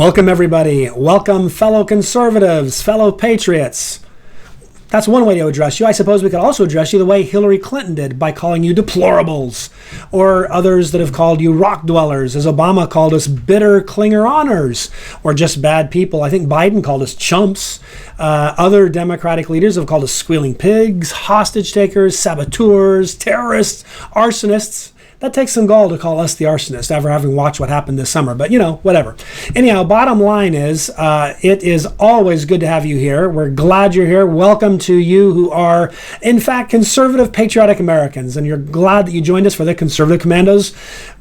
Welcome, everybody. Welcome, fellow conservatives, fellow patriots. That's one way to address you. I suppose we could also address you the way Hillary Clinton did, by calling you deplorables, or others that have called you rock dwellers, as Obama called us bitter clinger-oners, or just bad people. I think Biden called us chumps. Other Democratic leaders have called us squealing pigs, hostage takers, saboteurs, terrorists, arsonists. That takes some gall to call us the arsonist after having watched what happened this summer. But, whatever. Anyhow, bottom line is, it is always good to have you here. We're glad you're here. Welcome to you who are, in fact, conservative, patriotic Americans. And you're glad that you joined us for the Conservative Commandos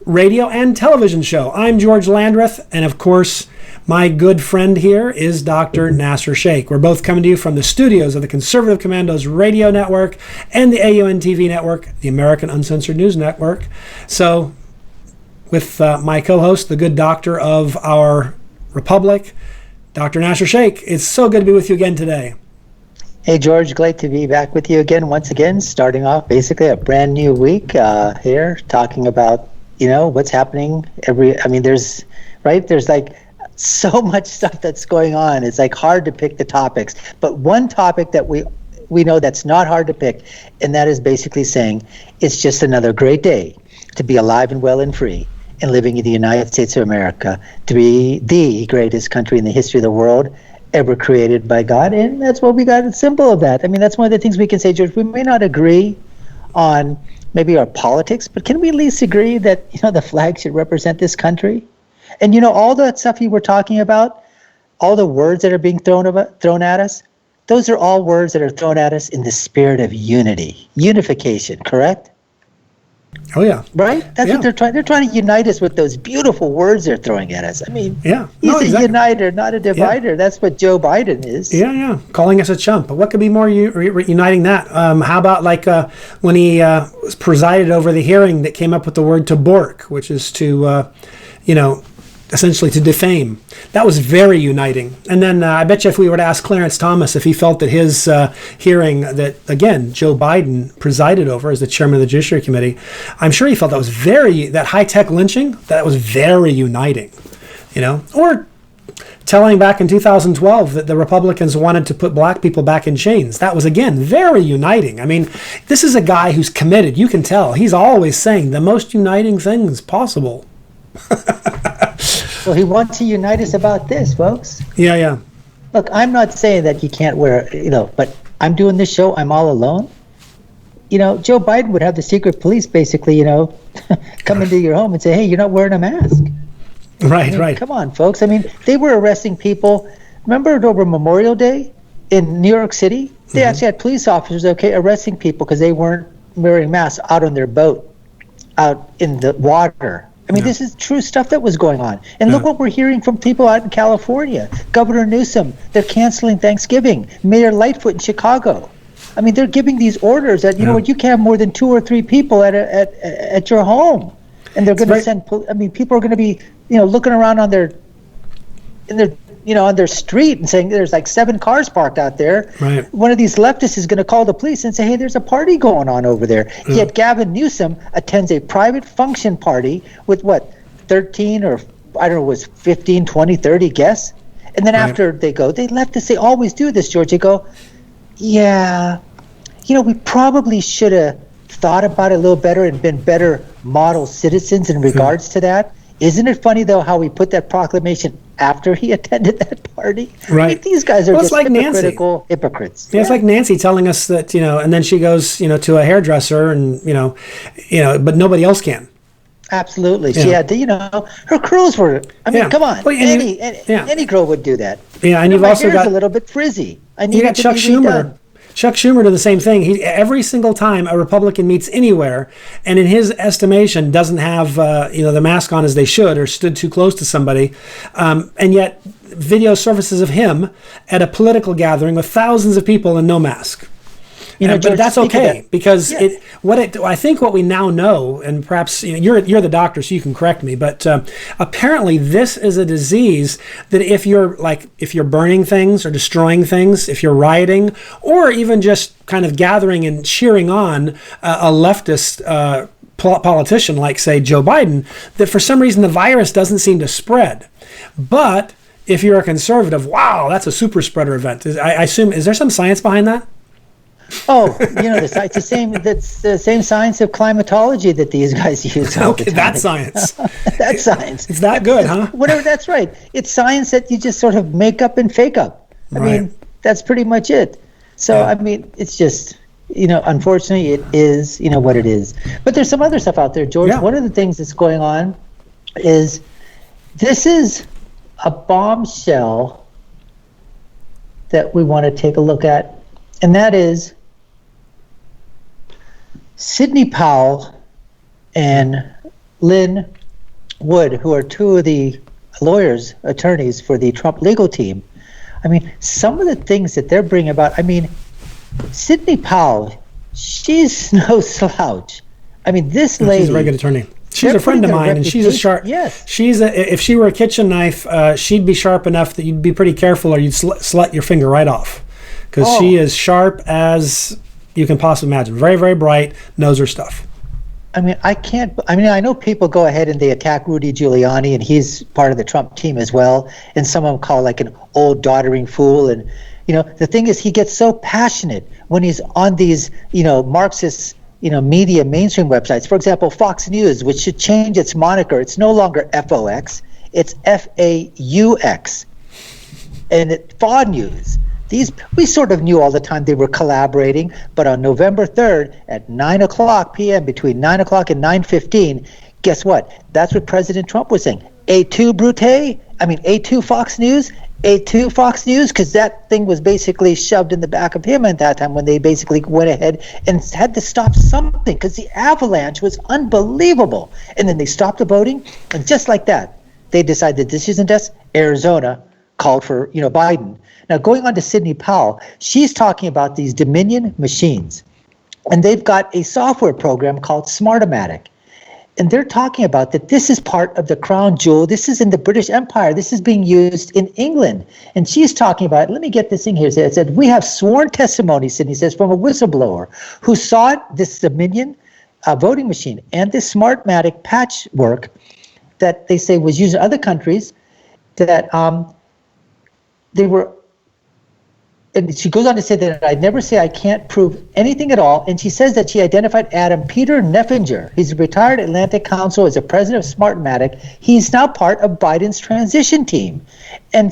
radio and television show. I'm George Landreth. And, of course, my good friend here is Dr. Nasser Sheikh. We're both coming to you from the studios of the Conservative Commandos Radio Network and the AUN TV Network, the American Uncensored News Network. So, with my co-host, the good doctor of our republic, Dr. Nasser Sheikh, it's so good to be with you again today. Hey, George, great to be back with you again, once again, starting off basically a brand new week here, talking about, what's happening there's like so much stuff that's going on. It's like hard to pick the topics. But one topic that we know that's not hard to pick, and that is basically saying it's just another great day to be alive and well and free and living in the United States of America, to be the greatest country in the history of the world ever created by God. And that's what we got, a symbol of that. I mean, that's one of the things we can say, George. We may not agree on maybe our politics, but can we at least agree that, the flag should represent this country? And all that stuff you were talking about, all the words that are being thrown at us, those are all words that are thrown at us in the spirit of unity, unification, correct? Oh yeah. Right? That's what they're trying. They're trying to unite us with those beautiful words they're throwing at us. I mean, he's a uniter, not a divider. Yeah. That's what Joe Biden is. Yeah. Calling us a chump. But what could be more uniting that? How about when he presided over the hearing that came up with the word to bork, which is to, essentially to defame. That was very uniting. And then I bet you if we were to ask Clarence Thomas if he felt that his hearing that, again, Joe Biden presided over as the chairman of the Judiciary Committee, I'm sure he felt that was that high-tech lynching, that was very uniting, Or telling back in 2012 that the Republicans wanted to put black people back in chains. That was, again, very uniting. I mean, this is a guy who's committed. You can tell. He's always saying the most uniting things possible. Well, he wants to unite us about this, folks. Yeah. Look, I'm not saying that you can't wear, but I'm doing this show, I'm all alone. Joe Biden would have the secret police basically, come into your home and say, hey, you're not wearing a mask. Right. Come on, folks. I mean, they were arresting people. Remember over Memorial Day in New York City? They actually had police officers, arresting people because they weren't wearing masks out on their boat, out in the water. I mean, this is true stuff that was going on. And look what we're hearing from people out in California. Governor Newsom, they're canceling Thanksgiving. Mayor Lightfoot in Chicago. I mean, they're giving these orders that, you can't have more than 2 or 3 people at your home. And they're going to send, people are going to be, looking around on their street and saying there's like 7 cars parked out there. Right. One of these leftists is going to call the police and say, hey, there's a party going on over there. Yet Gavin Newsom attends a private function party with 13 or I don't know, was 15, 20, 30 guests. And then after they go, they always do this, George. They go, we probably should have thought about it a little better and been better model citizens in regards to that. Isn't it funny, though, how we put that proclamation after he attended that party? Right. I mean, these guys are just hypocritical hypocrites. Yeah, it's like Nancy telling us that, and then she goes, to a hairdresser and, but nobody else can. Absolutely. She had to, her curls were, come on. Well, any girl would do that. Yeah, and you've also got a little bit frizzy. You got Chuck Schumer. Chuck Schumer did the same thing. Every single time a Republican meets anywhere, and in his estimation doesn't have the mask on as they should, or stood too close to somebody, and yet video surfaces of him at a political gathering with thousands of people and no mask. George, but that's okay because I think what we now know, and perhaps you're the doctor, so you can correct me, but apparently this is a disease that if you're burning things or destroying things, if you're rioting, or even just kind of gathering and cheering on a leftist politician like, say, Joe Biden, that for some reason the virus doesn't seem to spread. But if you're a conservative, wow, that's a super spreader event. I assume, is there some science behind that? Oh, it's the same. That's the same science of climatology that these guys use. Okay, that's science. That's science. It's that good, huh? Whatever. That's right. It's science that you just sort of make up and fake up. I mean, that's pretty much it. So, yeah. I mean, it's just, unfortunately, it is, what it is. But there's some other stuff out there, George. Yeah. One of the things that's going on is this is a bombshell that we want to take a look at, and that is Sidney Powell and Lynn Wood, who are two of the attorneys for the Trump legal team. I mean, some of the things that they're bringing about, I mean, Sidney Powell, she's no slouch. I mean, this lady... She's a very good attorney. She's a friend of mine, and she's a sharp... Yes. If she were a kitchen knife, she'd be sharp enough that you'd be pretty careful or you'd slut your finger right off. Because she is sharp as you can possibly imagine. Very, very bright, knows her stuff. I mean, I know people go ahead and they attack Rudy Giuliani, and he's part of the Trump team as well, and some of them call like an old doddering fool. And, the thing is, he gets so passionate when he's on these, Marxist, media mainstream websites. For example, Fox News, which should change its moniker. It's no longer FOX, it's FAUX. And FAW News. We sort of knew all the time they were collaborating, but on November 3rd at 9 o'clock p.m., between 9 o'clock and 9:15, guess what? That's what President Trump was saying. A2 Fox News, A2 Fox News, because that thing was basically shoved in the back of him at that time when they basically went ahead and had to stop something because the avalanche was unbelievable. And then they stopped the voting, and just like that, they decided decision desk, Arizona, called for, Biden. Now, going on to Sidney Powell, she's talking about these Dominion machines, and they've got a software program called Smartomatic, and they're talking about that this is part of the crown jewel. This is in the British Empire. This is being used in England, and she's talking about, let me get this thing here. It said, we have sworn testimony, Sidney says, from a whistleblower who saw this Dominion voting machine and this Smartmatic patchwork that they say was used in other countries, that they were, and she goes on to say that I never say I can't prove anything at all. And she says that she identified Adam Peter Neffinger. He's a retired Atlantic counsel as a president of Smartmatic. He's now part of Biden's transition team. And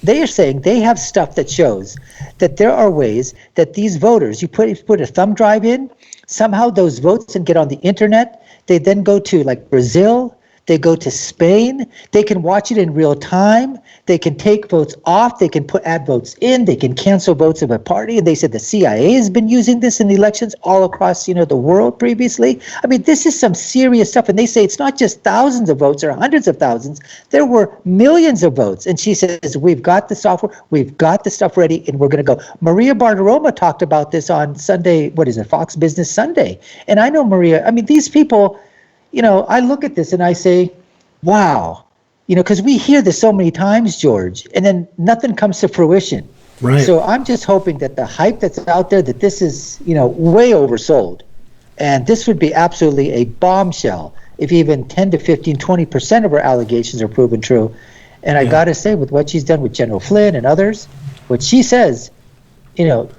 they are saying they have stuff that shows that there are ways that these voters, you put a thumb drive in, somehow those votes can get on the internet. They then go to like Brazil. They go to Spain. They can watch it in real time. They can take votes off. They can add votes in. They can cancel votes of a party. And they said the CIA has been using this in the elections all across, the world previously. I mean, this is some serious stuff. And they say it's not just thousands of votes or hundreds of thousands. There were millions of votes. And she says, we've got the software. We've got the stuff ready, and we're going to go. Maria Bartiromo talked about this on Sunday. What is it? Fox Business Sunday. And I know Maria. I mean, these people, I look at this and I say, wow, because we hear this so many times, George, and then nothing comes to fruition. Right. So I'm just hoping that the hype that's out there, that this is, way oversold. And this would be absolutely a bombshell if even 10 to 15, 20% of her allegations are proven true. And I got to say, with what she's done with General Flynn and others, what she says,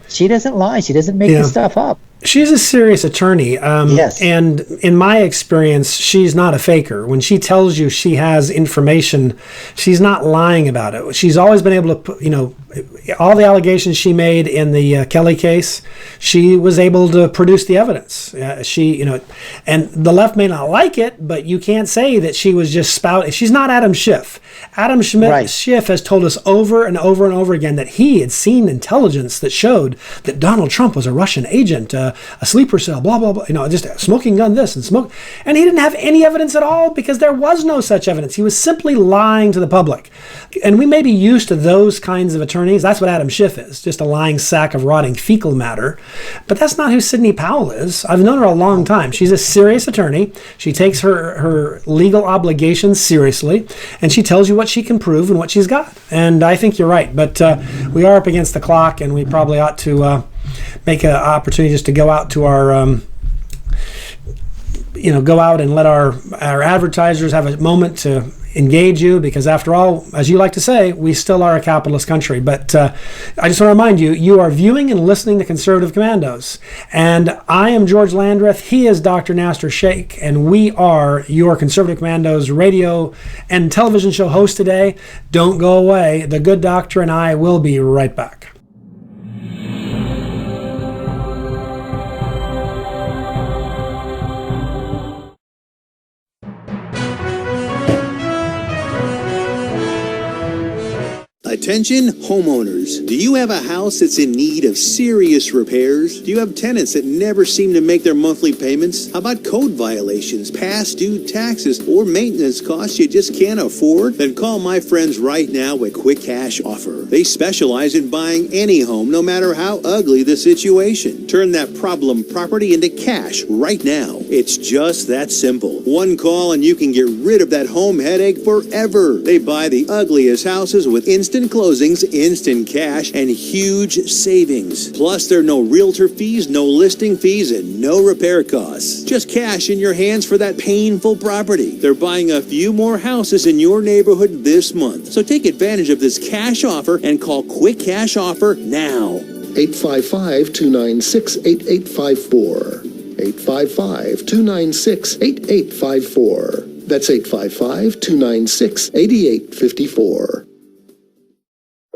she doesn't lie. She doesn't make this stuff up. She's a serious attorney. Yes. And in my experience, she's not a faker. When she tells you she has information, she's not lying about it. She's always been able to put, all the allegations she made in the Kelly case, she was able to produce the evidence. And the left may not like it, but you can't say that she was just spouting. She's not Adam Schiff. Adam Schiff has told us over and over and over again that he had seen intelligence that showed that Donald Trump was a Russian agent, a sleeper cell, blah, blah, blah, just a smoking gun, this and smoke. And he didn't have any evidence at all because there was no such evidence. He was simply lying to the public. And we may be used to those kinds of attorneys. That's what Adam Schiff is, just a lying sack of rotting fecal matter. But that's not who Sidney Powell is. I've known her a long time. She's a serious attorney. She takes her legal obligations seriously, and she tells you what she can prove and what she's got. And I think you're right. But we are up against the clock, and we probably ought to make an opportunity just to go out to our go out and let our advertisers have a moment to engage you, because after all, as you like to say, we still are a capitalist country. But I just want to remind you, you are viewing and listening to Conservative Commandos. And I am George Landreth, he is Dr. Nasser Sheikh, and we are your Conservative Commandos radio and television show host today. Don't go away. The good doctor and I will be right back. Attention homeowners, do you have a house that's in need of serious repairs? Do you have tenants that never seem to make their monthly payments? How about code violations, past due taxes, or maintenance costs you just can't afford? Then call my friends right now at Quick Cash Offer. They specialize in buying any home, no matter how ugly the situation. Turn that problem property into cash right now. It's just that simple. One call and you can get rid of that home headache forever. They buy the ugliest houses with instant closings, instant cash, and huge savings. Plus, there are no realtor fees, no listing fees, and no repair costs. Just cash in your hands for that painful property. They're buying a few more houses in your neighborhood this month. So take advantage of this cash offer and call Quick Cash Offer now. 855-296-8854. 855-296-8854. That's 855-296-8854.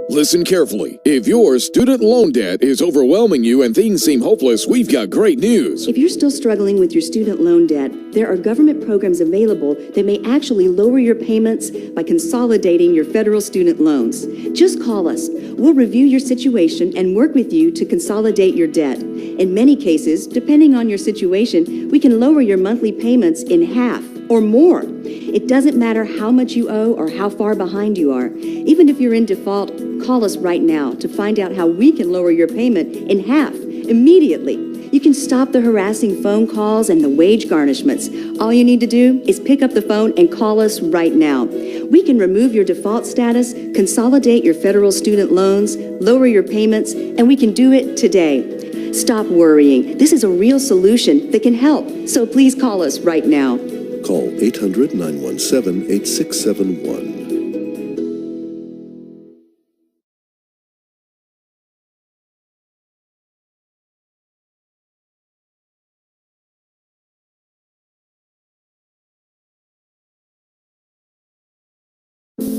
Listen carefully. If your student loan debt is overwhelming you and things seem hopeless, we've got great news. If you're still struggling with your student loan debt, there are government programs available that may actually lower your payments by consolidating your federal student loans. Just call us. We'll review your situation and work with you to consolidate your debt. In many cases, depending on your situation, we can lower your monthly payments in half or more. It doesn't matter how much you owe or how far behind you are. Even if you're in default, call us right now to find out how we can lower your payment in half immediately. You can stop the harassing phone calls and the wage garnishments. All you need to do is pick up the phone and call us right now. We can remove your default status, consolidate your federal student loans, lower your payments, and we can do it today. Stop worrying. This is a real solution that can help. So please call us right now. Call 800-917-8671.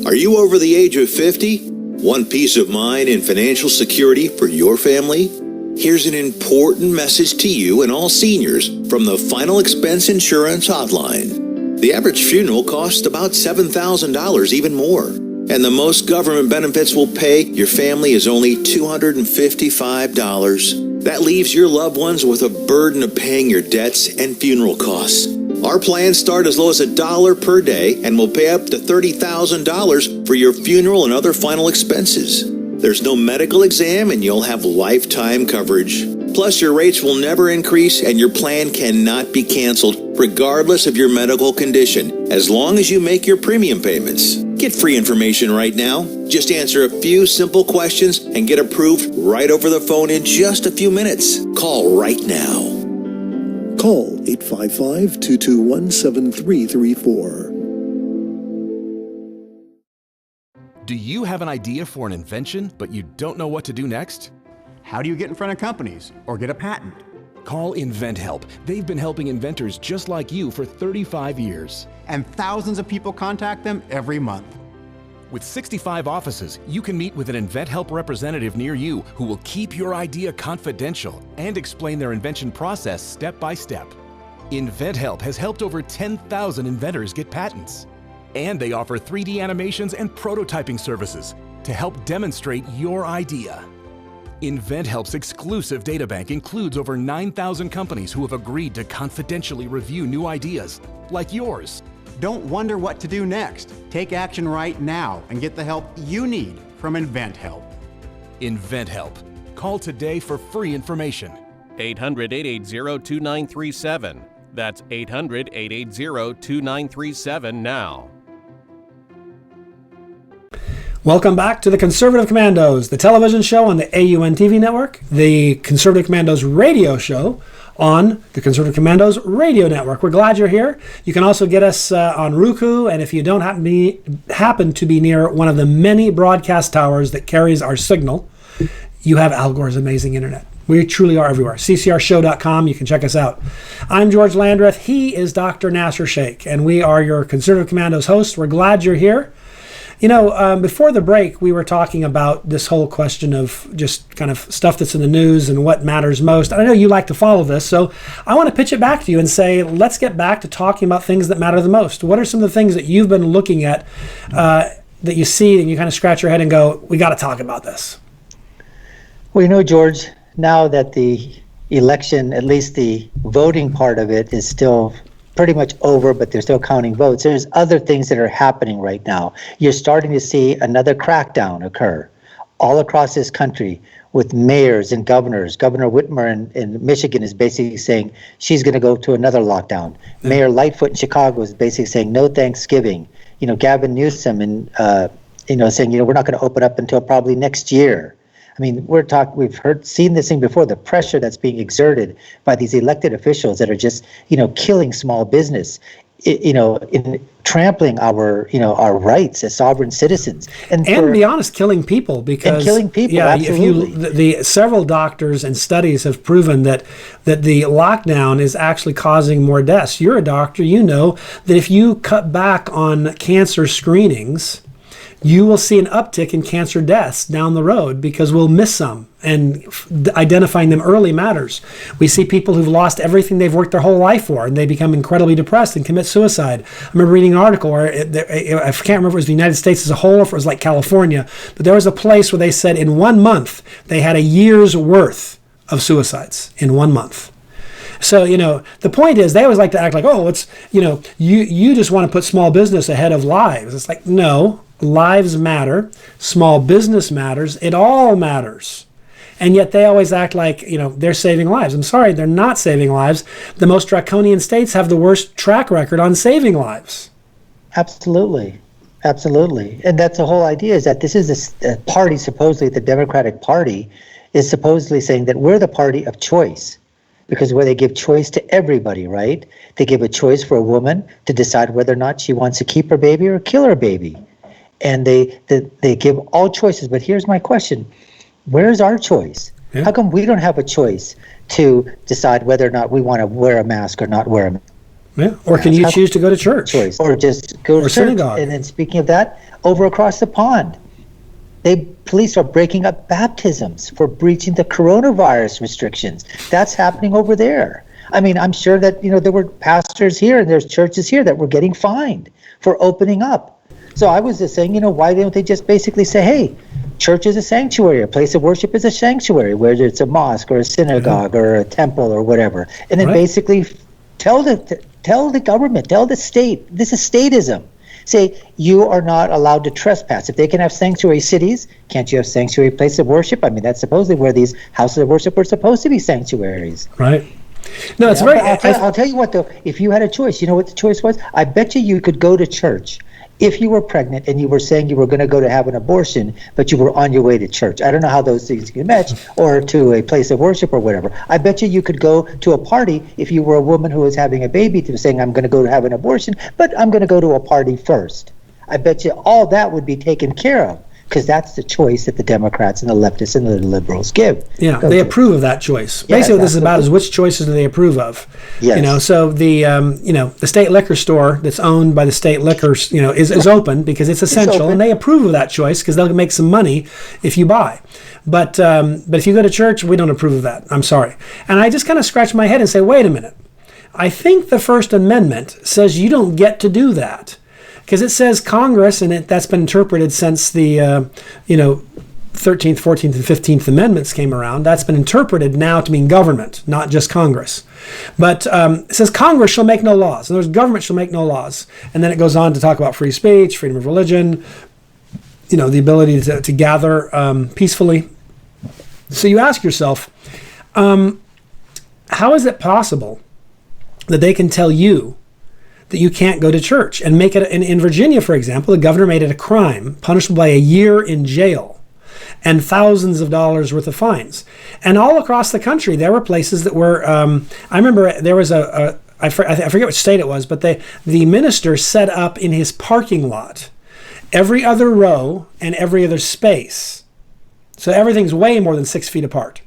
Are you over the age of 50? Want peace of mind and financial security for your family? Here's an important message to you and all seniors from the Final Expense Insurance Hotline. The average funeral costs about $7,000, even more. And the most government benefits will pay your family is only $255. That leaves your loved ones with a burden of paying your debts and funeral costs. Our plans start as low as $1 per day and will pay up to $30,000 for your funeral and other final expenses. There's no medical exam and you'll have lifetime coverage. Plus, your rates will never increase and your plan cannot be canceled regardless of your medical condition, as long as you make your premium payments. Get free information right now. Just answer a few simple questions and get approved right over the phone in just a few minutes. Call right now. Call 855-221-7334. Do you have an idea for an invention, but you don't know what to do next? How do you get in front of companies or get a patent? Call InventHelp. They've been helping inventors just like you for 35 years. And thousands of people contact them every month. With 65 offices, you can meet with an InventHelp representative near you who will keep your idea confidential and explain their invention process step by step. InventHelp has helped over 10,000 inventors get patents. And they offer 3D animations and prototyping services to help demonstrate your idea. InventHelp's exclusive databank includes over 9,000 companies who have agreed to confidentially review new ideas, like yours. Don't wonder what to do next. Take action right now and get the help you need from InventHelp. InventHelp. Call today for free information. 800-880-2937. That's 800-880-2937 now. Welcome back to the Conservative Commandos, the television show on the AUN TV network, the Conservative Commandos radio show on the Conservative Commandos radio network. We're glad you're here. You can also get us on Roku, and if you don't happen to be near one of the many broadcast towers that carries our signal, you have Al Gore's amazing internet. We truly are everywhere. ccrshow.com. You can check us out. I'm George Landreth. He is Dr. Nasser Sheikh, and we are your Conservative Commandos hosts. We're glad you're here. You know, before the break, we were talking about this whole question of just kind of stuff that's in the news and what matters most. I know you like to follow this, so I want to pitch it back to you and say, let's get back to talking about things that matter the most. What are some of the things that you've been looking at that you see and you kind of scratch your head and go, we got to talk about this? Well, you know, George, now that the election, at least the voting part of it, is still pretty much over, but they're still counting votes, there's other things that are happening right now. You're starting to see another crackdown occur all across this country with mayors and governors. Governor Whitmer in Michigan is basically saying she's going to go to another lockdown. Mayor Lightfoot in Chicago is basically saying no Thanksgiving. You know, Gavin Newsom and saying, you know, we're not going to open up until probably next year. I mean, we've seen this thing before, the pressure that's being exerted by these elected officials that are just, you know, killing small business, in trampling our rights as sovereign citizens. And to be honest, killing people, because absolutely. The several doctors and studies have proven that the lockdown is actually causing more deaths. You're a doctor, you know that if you cut back on cancer screenings, you will see an uptick in cancer deaths down the road because we'll miss some, and identifying them early matters. We see people who've lost everything they've worked their whole life for, and they become incredibly depressed and commit suicide. I remember reading an article where I can't remember if it was the United States as a whole or if it was like California, but there was a place where they said in 1 month they had a year's worth of suicides in 1 month. So, you know, the point is they always like to act like, oh, it's, you know, you just want to put small business ahead of lives. It's like, no. Lives matter, small business matters, it all matters. And yet they always act like, you know, they're saving lives. I'm sorry, they're not saving lives. The most draconian states have the worst track record on saving lives. Absolutely. Absolutely. And that's the whole idea, is that this is a party, supposedly the Democratic Party, is supposedly saying that we're the party of choice. Because where they give choice to everybody, right? They give a choice for a woman to decide whether or not she wants to keep her baby or kill her baby. And they give all choices. But here's my question. Where's our choice? Yeah. How come we don't have a choice to decide whether or not we want to wear a mask or not wear a mask? Yeah. Or can you choose to go to church? Choice. Or just go to church. Synagogue. And then speaking of that, over across the pond, police are breaking up baptisms for breaching the coronavirus restrictions. That's happening over there. I mean, I'm sure that, you know, there were pastors here and there's churches here that were getting fined for opening up. So I was just saying, you know, why don't they just basically say, hey, church is a sanctuary, a place of worship is a sanctuary, whether it's a mosque or a synagogue or a temple or whatever. And then basically tell the government, tell the state, this is statism. Say, you are not allowed to trespass. If they can have sanctuary cities, can't you have sanctuary places of worship? I mean, that's supposedly where these houses of worship were supposed to be sanctuaries. Right. No, it's I'll tell you what, though, if you had a choice, you know what the choice was? I bet you could go to church if you were pregnant and you were saying you were going to go to have an abortion, but you were on your way to church. I don't know how those things can match, or to a place of worship or whatever. I bet you could go to a party if you were a woman who was having a baby, to saying, I'm going to go to have an abortion, but I'm going to go to a party first. I bet you all that would be taken care of, because that's the choice that the Democrats and the leftists and the liberals give. Yeah, they approve of that choice. Basically, what this is about is which choices do they approve of. Yes. You know, so the state liquor store that's owned by the state liquor, you know, is open because it's essential, and they approve of that choice because they'll make some money if you buy. But if you go to church, we don't approve of that. I'm sorry. And I just kind of scratch my head and say, wait a minute. I think the First Amendment says you don't get to do that. Because it says Congress, and that's been interpreted since the 13th, 14th, and 15th Amendments came around. That's been interpreted now to mean government, not just Congress. But it says Congress shall make no laws. In other words, government shall make no laws. And then it goes on to talk about free speech, freedom of religion, you know, the ability to gather peacefully. So you ask yourself, how is it possible that they can tell you that you can't go to church and make it in Virginia, for example, the governor made it a crime punishable by a year in jail. and thousands of dollars worth of fines. And all across the country, there were places that were, I remember there was I forget which state it was, but the minister set up in his parking lot every other row and every other space. So everything's way more than 6 feet apart.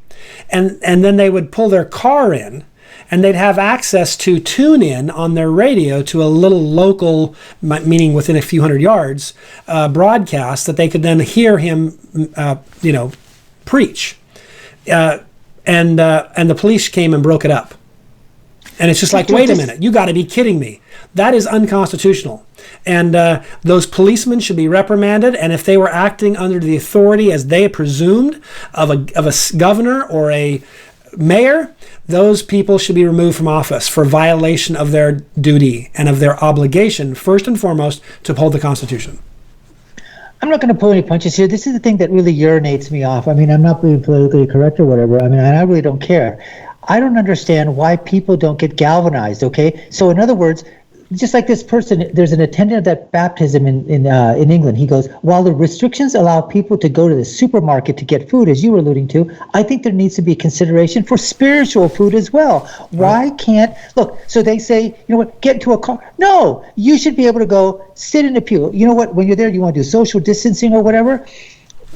And then they would pull their car in, and they'd have access to tune in on their radio to a little local, meaning within a few hundred yards, broadcast that they could then hear him, preach. And the police came and broke it up. And it's just like, wait a minute, you got to be kidding me. That is unconstitutional. And those policemen should be reprimanded. And if they were acting under the authority, as they presumed, of a governor or a mayor, those people should be removed from office for violation of their duty and of their obligation, first and foremost, to uphold the Constitution. I'm not going to pull any punches here. This is the thing that really urinates me off. I mean, I'm not being politically correct or whatever. I mean, I really don't care. I don't understand why people don't get galvanized, okay? So in other words, just like this person, there's an attendant of that baptism in England. He goes, while the restrictions allow people to go to the supermarket to get food, as you were alluding to, I think there needs to be consideration for spiritual food as well. Why can't, look, so they say, you know what, get into a car. No, you should be able to go sit in a pew. You know what, when you're there, you want to do social distancing or whatever.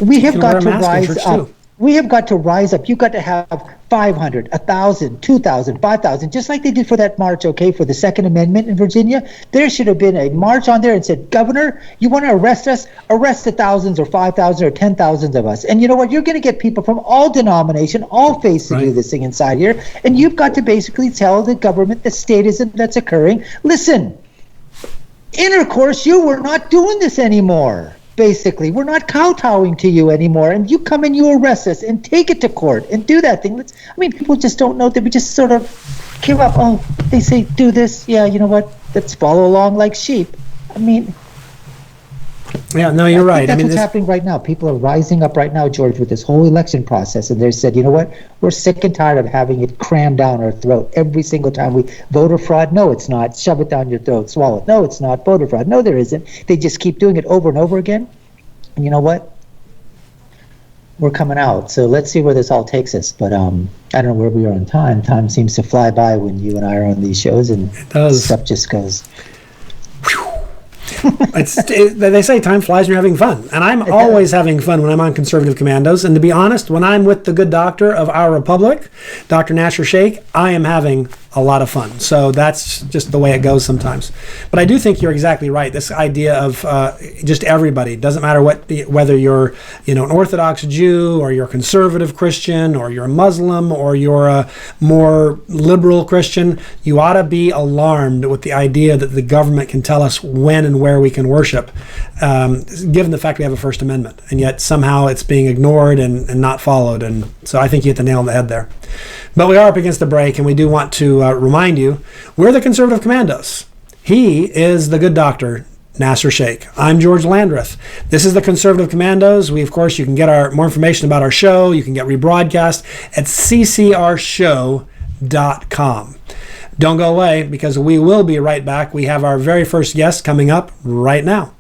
We have got to rise up. We have got to rise up. You've got to have 500, 1,000, 2,000, 5,000, just like they did for that march, okay, for the Second Amendment in Virginia. There should have been a march on there and said, Governor, you want to arrest us? Arrest the thousands or 5,000 or 10,000 of us. And you know what? You're going to get people from all denomination, all faiths to do this thing inside here. And you've got to basically tell the government, the statism that's occurring, listen, intercourse, you were not doing this anymore. Basically, we're not kowtowing to you anymore, and you come and you arrest us and take it to court and do that thing. People just don't know that we just sort of give up. Oh, they say do this. Yeah, you know what? Let's follow along like sheep. I mean, yeah, no, you're right. That's what's happening right now. People are rising up right now, George, with this whole election process, and they said, you know what? We're sick and tired of having it crammed down our throat every single time. Voter fraud? No, it's not. Shove it down your throat. Swallow it. No, it's not. Voter fraud? No, there isn't. They just keep doing it over and over again. And you know what? We're coming out. So let's see where this all takes us. But I don't know where we are on time. Time seems to fly by when you and I are on these shows, and stuff just goes. They say time flies when you're having fun, and I'm always having fun when I'm on Conservative Commandos. And to be honest, when I'm with the good doctor of our republic, Dr. Nasser Sheikh, I am having a lot of fun. So that's just the way it goes sometimes. But I do think you're exactly right. This idea of just everybody, doesn't matter whether you're an Orthodox Jew or you're a conservative Christian or you're a Muslim or you're a more liberal Christian, you ought to be alarmed with the idea that the government can tell us when and where we can worship, given the fact we have a First Amendment, and yet somehow it's being ignored and not followed. And so I think you hit the nail on the head there. But we are up against the break, and we do want to remind you, we're the Conservative Commandos. He is the good doctor, Nasser Sheikh. I'm George Landreth. This is the Conservative Commandos. Of course, you can get more information about our show. You can get rebroadcast at ccrshow.com. Don't go away, because we will be right back. We have our very first guest coming up right now.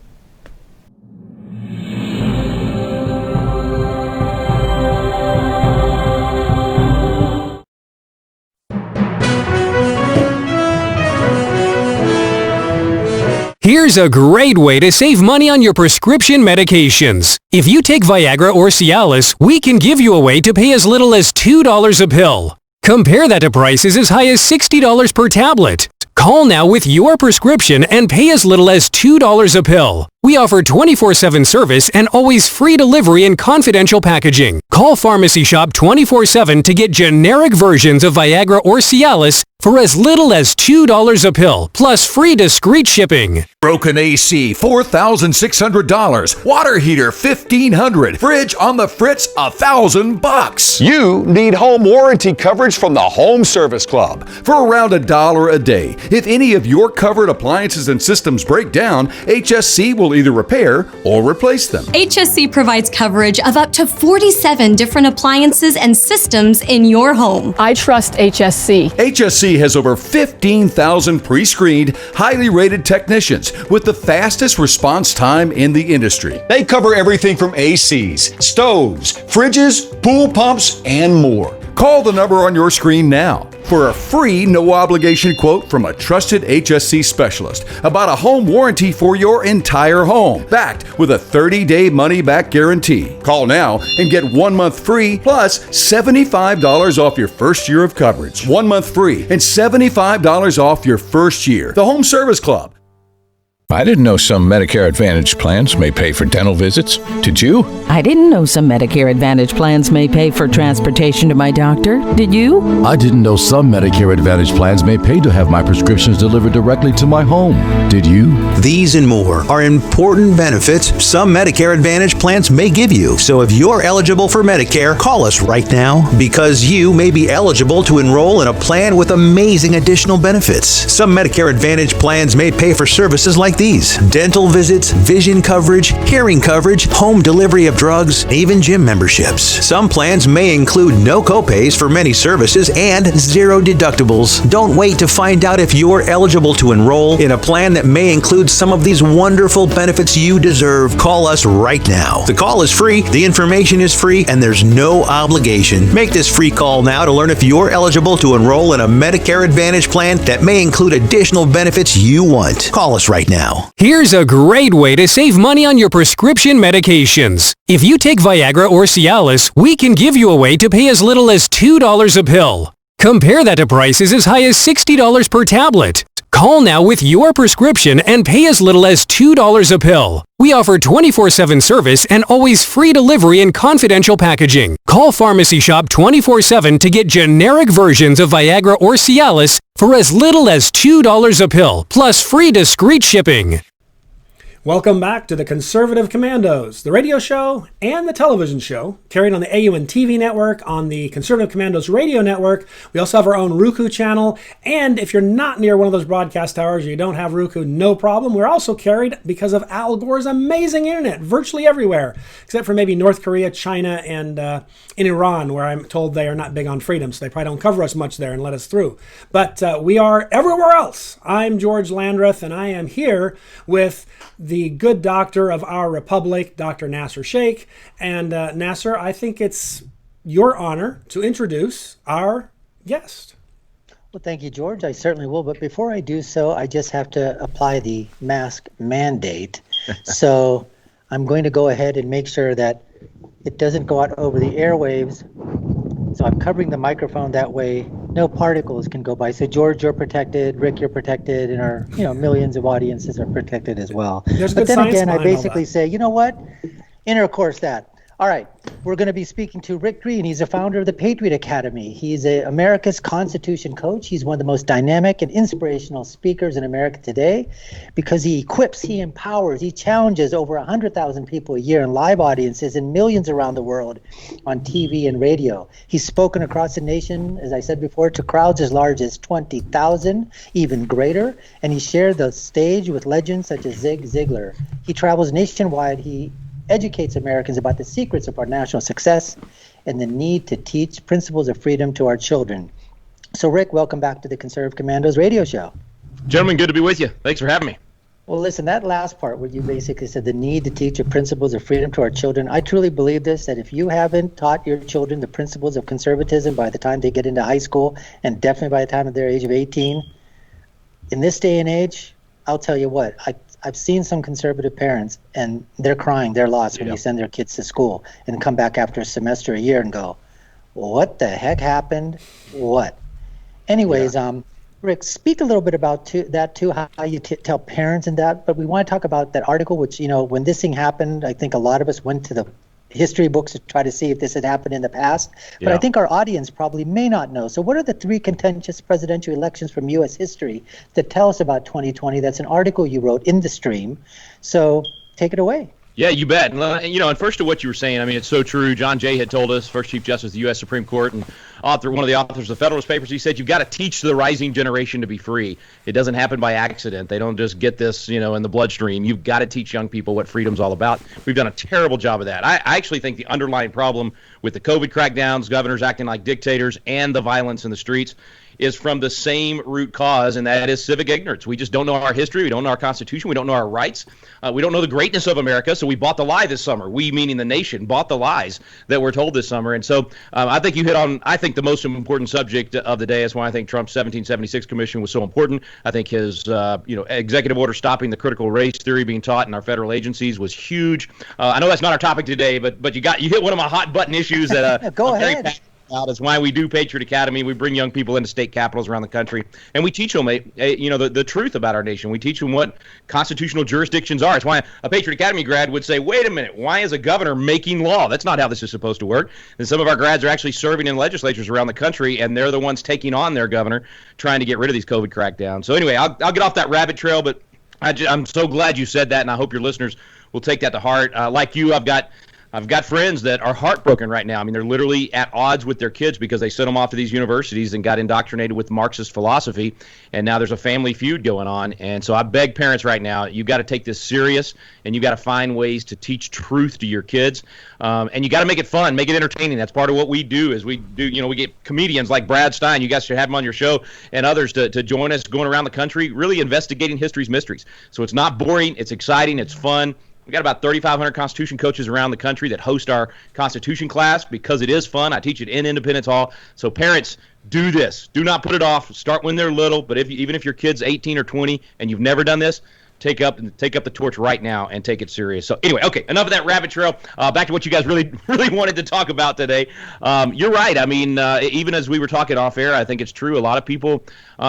Here's a great way to save money on your prescription medications. If you take Viagra or Cialis, we can give you a way to pay as little as $2 a pill. Compare that to prices as high as $60 per tablet. Call now with your prescription and pay as little as $2 a pill. We offer 24/7 service and always free delivery and confidential packaging. Call Pharmacy Shop 24/7 to get generic versions of Viagra or Cialis for as little as $2 a pill, plus free discreet shipping. Broken AC, $4,600. Water heater, $1,500. Fridge on the fritz, $1,000. You need home warranty coverage from the Home Service Club for around $1 a day. If any of your covered appliances and systems break down, HSC will either repair or replace them. HSC provides coverage of up to 47 different appliances and systems in your home. I trust HSC. HSC has over 15,000 pre-screened, highly rated technicians with the fastest response time in the industry. They cover everything from ACs, stoves, fridges, pool pumps, and more. Call the number on your screen now for a free no-obligation quote from a trusted HSC specialist about a home warranty for your entire home, backed with a 30-day money-back guarantee. Call now and get 1 month free plus $75 off your first year of coverage. 1 month free and $75 off your first year. The Home Service Club. I didn't know some Medicare Advantage plans may pay for dental visits. Did you? I didn't know some Medicare Advantage plans may pay for transportation to my doctor. Did you? I didn't know some Medicare Advantage plans may pay to have my prescriptions delivered directly to my home. Did you? These and more are important benefits some Medicare Advantage plans may give you. So if you're eligible for Medicare, call us right now because you may be eligible to enroll in a plan with amazing additional benefits. Some Medicare Advantage plans may pay for services like these: dental visits, vision coverage, hearing coverage, home delivery of drugs, even gym memberships. Some plans may include no copays for many services and 0 deductibles. Don't wait to find out if you're eligible to enroll in a plan that may include some of these wonderful benefits you deserve. Call us right now. The call is free, the information is free, and there's no obligation. Make this free call now to learn if you're eligible to enroll in a Medicare Advantage plan that may include additional benefits you want. Call us right now. Here's a great way to save money on your prescription medications. If you take Viagra or Cialis, we can give you a way to pay as little as $2 a pill. Compare that to prices as high as $60 per tablet. Call now with your prescription and pay as little as $2 a pill. We offer 24/7 service and always free delivery and confidential packaging. Call Pharmacy Shop 24/7 to get generic versions of Viagra or Cialis for as little as $2 a pill, plus free discreet shipping. Welcome back to the Conservative Commandos, the radio show and the television show, carried on the AUN TV network, on the Conservative Commandos radio network. We also have our own Roku channel, and if you're not near one of those broadcast towers, you don't have Roku, no problem. We're also carried because of Al Gore's amazing internet, virtually everywhere, except for maybe North Korea, China, and in Iran, where I'm told they are not big on freedom, so they probably don't cover us much there and let us through. But we are everywhere else. I'm George Landreth, and I am here with the good doctor of our republic, Dr. Nasser Sheikh. And Nasser, I think it's your honor to introduce our guest. Well, thank you, George. I certainly will. But before I do so, I just have to apply the mask mandate. So I'm going to go ahead and make sure that it doesn't go out over the airwaves. So I'm covering the microphone that way no particles can go by. So George, you're protected. Rick, you're protected, and our millions of audiences are protected as well. But then again, I basically say, you know what? Intercourse that. All right, we're going to be speaking to Rick Green. He's a founder of the Patriot Academy. He's America's Constitution coach. He's one of the most dynamic and inspirational speakers in America today because he equips, he empowers, he challenges over 100,000 people a year in live audiences and millions around the world on TV and radio. He's spoken across the nation, as I said before, to crowds as large as 20,000, even greater, and he shared the stage with legends such as Zig Ziglar. He travels nationwide. He educates Americans about the secrets of our national success and the need to teach principles of freedom to our children. So, Rick, welcome back to the Conservative Commandos radio show. Gentlemen, good to be with you. Thanks for having me. Well, listen, that last part where you basically said the need to teach the principles of freedom to our children, I truly believe this, that if you haven't taught your children the principles of conservatism by the time they get into high school, and definitely by the time of their age of 18, in this day and age, I'll tell you what, I've seen some conservative parents, and they're crying their loss when they send their kids to school and come back after a semester, a year, and go, what the heck happened? What? Anyways, Rick, speak a little bit about that too, how you tell parents and that. But we want to talk about that article, which, when this thing happened, I think a lot of us went to the history books to try to see if this had happened in the past. But I think our audience probably may not know. So what are the 3 contentious presidential elections from U.S. history that tell us about 2020? That's an article you wrote in the stream. So take it away. Yeah, you bet. And first to what you were saying, I mean, it's so true. John Jay had told us, first Chief Justice of the U.S. Supreme Court and one of the authors of the Federalist Papers, he said, you've got to teach the rising generation to be free. It doesn't happen by accident. They don't just get this, in the bloodstream. You've got to teach young people what freedom's all about. We've done a terrible job of that. I actually think the underlying problem with the COVID crackdowns, governors acting like dictators, and the violence in the streets is from the same root cause, and that is civic ignorance. We just don't know our history. We don't know our Constitution. We don't know our rights. We don't know the greatness of America, so we bought the lie this summer. We, meaning the nation, bought the lies that we're told this summer. And so I think you hit on, I think, the most important subject of the day. That's why I think Trump's 1776 commission was so important. I think his executive order stopping the critical race theory being taught in our federal agencies was huge. I know that's not our topic today, but you hit one of my hot button issues that Go I'm very ahead. passionate about. Is why we do Patriot Academy. We bring young people into state capitals around the country, and we teach them the truth about our nation. We teach them what constitutional jurisdictions are. It's why a Patriot Academy grad would say, wait a minute, why is a governor making law? That's not how this is supposed to work. And some of our grads are actually serving in legislatures around the country, and they're the ones taking on their governor, trying to get rid of these COVID crackdowns. So anyway, I'll get off that rabbit trail, but I'm so glad you said that, and I hope your listeners will take that to heart. Like you, I've got friends that are heartbroken right now. I mean, they're literally at odds with their kids because they sent them off to these universities and got indoctrinated with Marxist philosophy, and now there's a family feud going on. And so I beg parents right now, you got to take this serious, and you got to find ways to teach truth to your kids, and you got to make it fun, make it entertaining. That's part of what we do. Is we get comedians like Brad Stein. You guys should have him on your show, and others to join us going around the country, really investigating history's mysteries. So it's not boring, it's exciting, it's fun. We got about 3,500 Constitution coaches around the country that host our Constitution class because it is fun. I teach it in Independence Hall. So parents, do this. Do not put it off. Start when they're little. But even if your kid's 18 or 20 and you've never done this, take up the torch right now and take it serious. So anyway, okay, enough of that rabbit trail. Back to what you guys really wanted to talk about today. You're right. I mean, even as we were talking off air, I think it's true. A lot of people,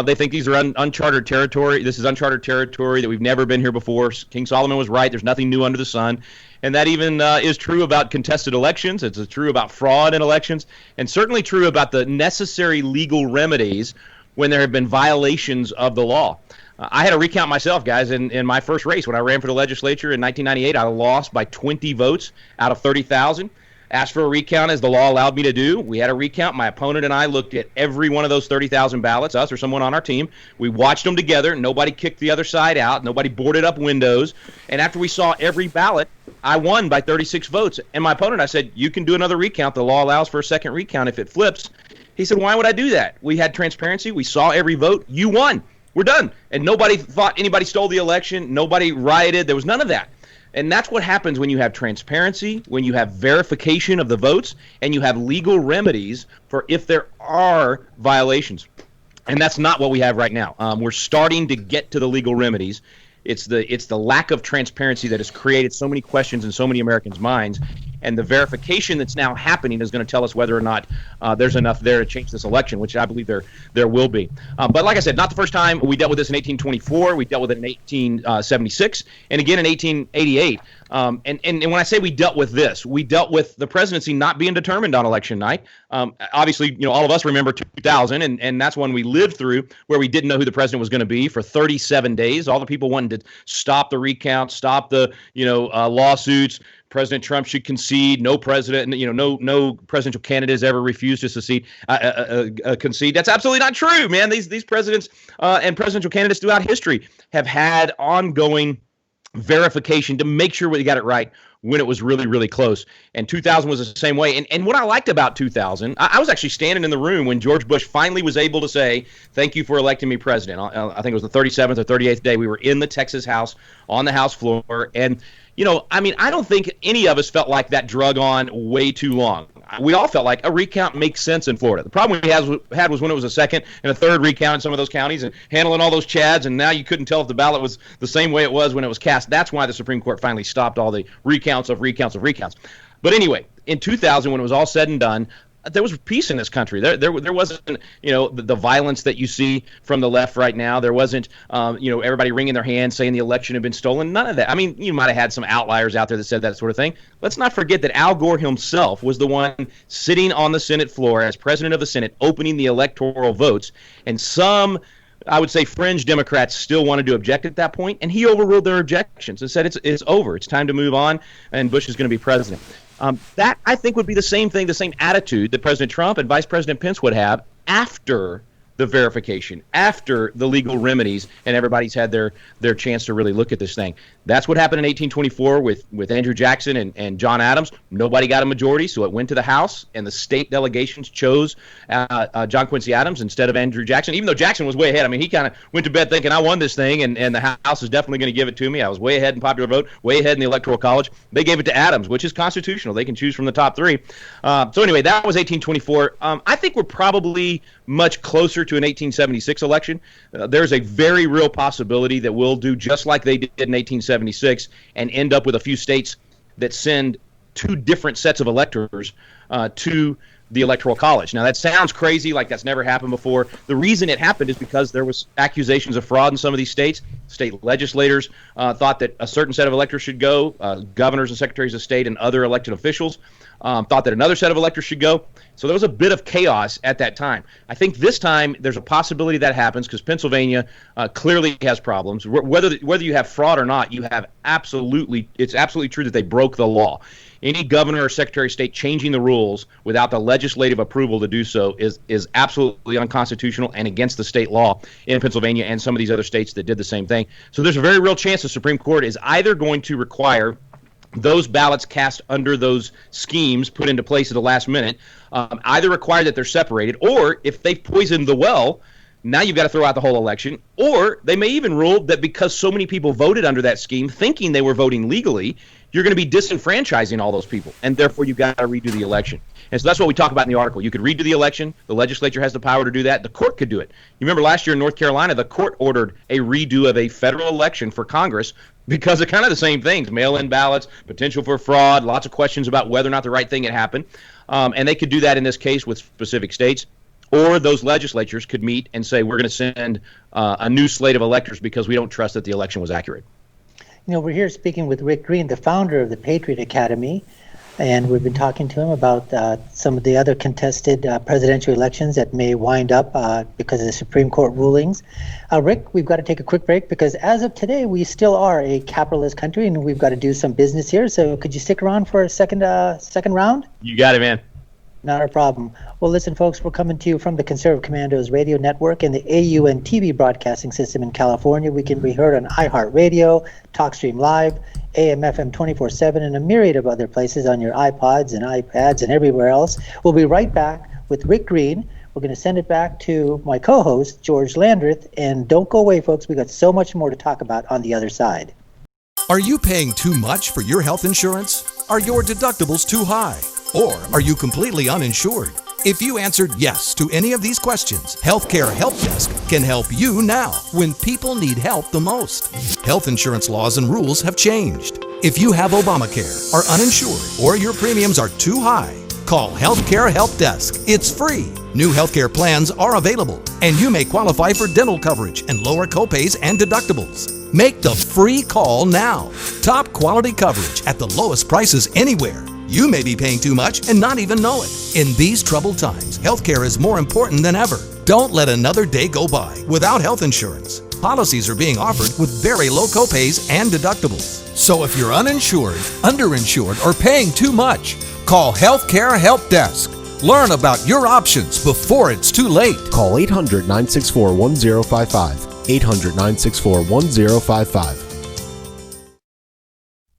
they think these are uncharted territory. This is uncharted territory that we've never been here before. King Solomon was right. There's nothing new under the sun. And that even is true about contested elections. It's true about fraud in elections, and certainly true about the necessary legal remedies when there have been violations of the law. I had to recount myself, guys, in my first race. When I ran for the legislature in 1998, I lost by 20 votes out of 30,000. Asked for a recount as the law allowed me to do. We had a recount. My opponent and I looked at every one of those 30,000 ballots, us or someone on our team. We watched them together. Nobody kicked the other side out. Nobody boarded up windows. And after we saw every ballot, I won by 36 votes. And my opponent, I said, you can do another recount. The law allows for a second recount if it flips. He said, why would I do that? We had transparency. We saw every vote. You won. We're done. And nobody thought anybody stole the election. Nobody rioted. There was none of that. And that's what happens when you have transparency, when you have verification of the votes, and you have legal remedies for if there are violations. And that's not what we have right now. We're starting to get to the legal remedies. It's the lack of transparency that has created so many questions in so many Americans' minds. And the verification that's now happening is going to tell us whether or not there's enough there to change this election, which I believe there will be. But like I said, not the first time. We dealt with this in 1824. We dealt with it in 1876, and again in 1888. And when I say we dealt with this, we dealt with the presidency not being determined on election night. Obviously, all of us remember 2000, and that's one we lived through where we didn't know who the president was going to be for 37 days. All the people wanted to stop the recount, stop the lawsuits. President Trump should concede. No president, no presidential candidate has ever refused to concede. That's absolutely not true, man. These presidents and presidential candidates throughout history have had ongoing verification to make sure we got it right when it was really, really close. And 2000 was the same way. And what I liked about 2000, I was actually standing in the room when George Bush finally was able to say, thank you for electing me president. I think it was the 37th or 38th day. We were in the Texas House on the House floor. And I don't think any of us felt like that drug on way too long. We all felt like a recount makes sense in Florida. The problem we had was when it was a second and a third recount in some of those counties and handling all those chads, and now you couldn't tell if the ballot was the same way it was when it was cast. That's why the Supreme Court finally stopped all the recounts of recounts of recounts. But anyway, in 2000, when it was all said and done, there was peace in this country. There wasn't, the violence that you see from the left right now. There wasn't, everybody wringing their hands saying the election had been stolen. None of that. I mean, you might have had some outliers out there that said that sort of thing. Let's not forget that Al Gore himself was the one sitting on the Senate floor as president of the Senate, opening the electoral votes, and some, I would say, fringe Democrats still wanted to object at that point, and he overruled their objections and said it's over. It's time to move on, and Bush is going to be president. That, I think, would be the same thing, the same attitude that President Trump and Vice President Pence would have after the verification, after the legal remedies, and everybody's had their chance to really look at this thing. That's what happened in 1824 with Andrew Jackson and John Adams. Nobody got a majority, so it went to the House, and the state delegations chose John Quincy Adams instead of Andrew Jackson, even though Jackson was way ahead. I mean, he kind of went to bed thinking, I won this thing, and the House is definitely going to give it to me. I was way ahead in popular vote, way ahead in the Electoral College. They gave it to Adams, which is constitutional. They can choose from the top three. So anyway, that was 1824. I think we're probably much closer to an 1876 election. There's a very real possibility that we'll do just like they did in 1876 and end up with a few states that send two different sets of electors to the Electoral College. Now, that sounds crazy, like that's never happened before. The reason it happened is because there was accusations of fraud in some of these states. State legislators thought that a certain set of electors should go. Governors and secretaries of state and other elected officials thought that another set of electors should go. So there was a bit of chaos at that time. I think this time there's a possibility that happens because Pennsylvania clearly has problems. Whether you have fraud or not, it's absolutely true that they broke the law. Any governor or secretary of state changing the rules without the legislative approval to do so is absolutely unconstitutional and against the state law in Pennsylvania and some of these other states that did the same thing. So there's a very real chance the Supreme Court is either going to require those ballots cast under those schemes put into place at the last minute, either require that they're separated, or if they've poisoned the well, now you've got to throw out the whole election. Or they may even rule that because so many people voted under that scheme thinking they were voting legally, you're going to be disenfranchising all those people, and therefore you've got to redo the election. And so that's what we talk about in the article. You could redo the election. The legislature has the power to do that. The court could do it. You remember last year in North Carolina, the court ordered a redo of a federal election for Congress because of kind of the same things, mail-in ballots, potential for fraud, lots of questions about whether or not the right thing had happened. And they could do that in this case with specific states. Or those legislatures could meet and say, we're going to send a new slate of electors because we don't trust that the election was accurate. You know, we're here speaking with Rick Green, the founder of the Patriot Academy, and we've been talking to him about some of the other contested presidential elections that may wind up because of the Supreme Court rulings. Rick, we've got to take a quick break because as of today, we still are a capitalist country and we've got to do some business here. So could you stick around for a second round? You got it, man. Not a problem. Well, listen, folks, we're coming to you from the Conservative Commandos radio network and the AUN TV broadcasting system in California. We can be heard on iHeartRadio, TalkStream Live, AM/FM 24/7, and a myriad of other places on your iPods and iPads and everywhere else. We'll be right back with Rick Green. We're going to send it back to my co-host, George Landreth. And don't go away, folks. We've got so much more to talk about on the other side. Are you paying too much for your health insurance? Are your deductibles too high? Or are you completely uninsured? If you answered yes to any of these questions, Healthcare Help Desk can help you now when people need help the most. Health insurance laws and rules have changed. If you have ObamaCare, are uninsured, or your premiums are too high, call Healthcare Help Desk. It's free. New healthcare plans are available, and you may qualify for dental coverage and lower copays and deductibles. Make the free call now. Top quality coverage at the lowest prices anywhere. You may be paying too much and not even know it. In these troubled times, healthcare is more important than ever. Don't let another day go by without health insurance. Policies are being offered with very low copays and deductibles. So if you're uninsured, underinsured, or paying too much, call Healthcare Help Desk. Learn about your options before it's too late. Call 800-964-1055. 800-964-1055.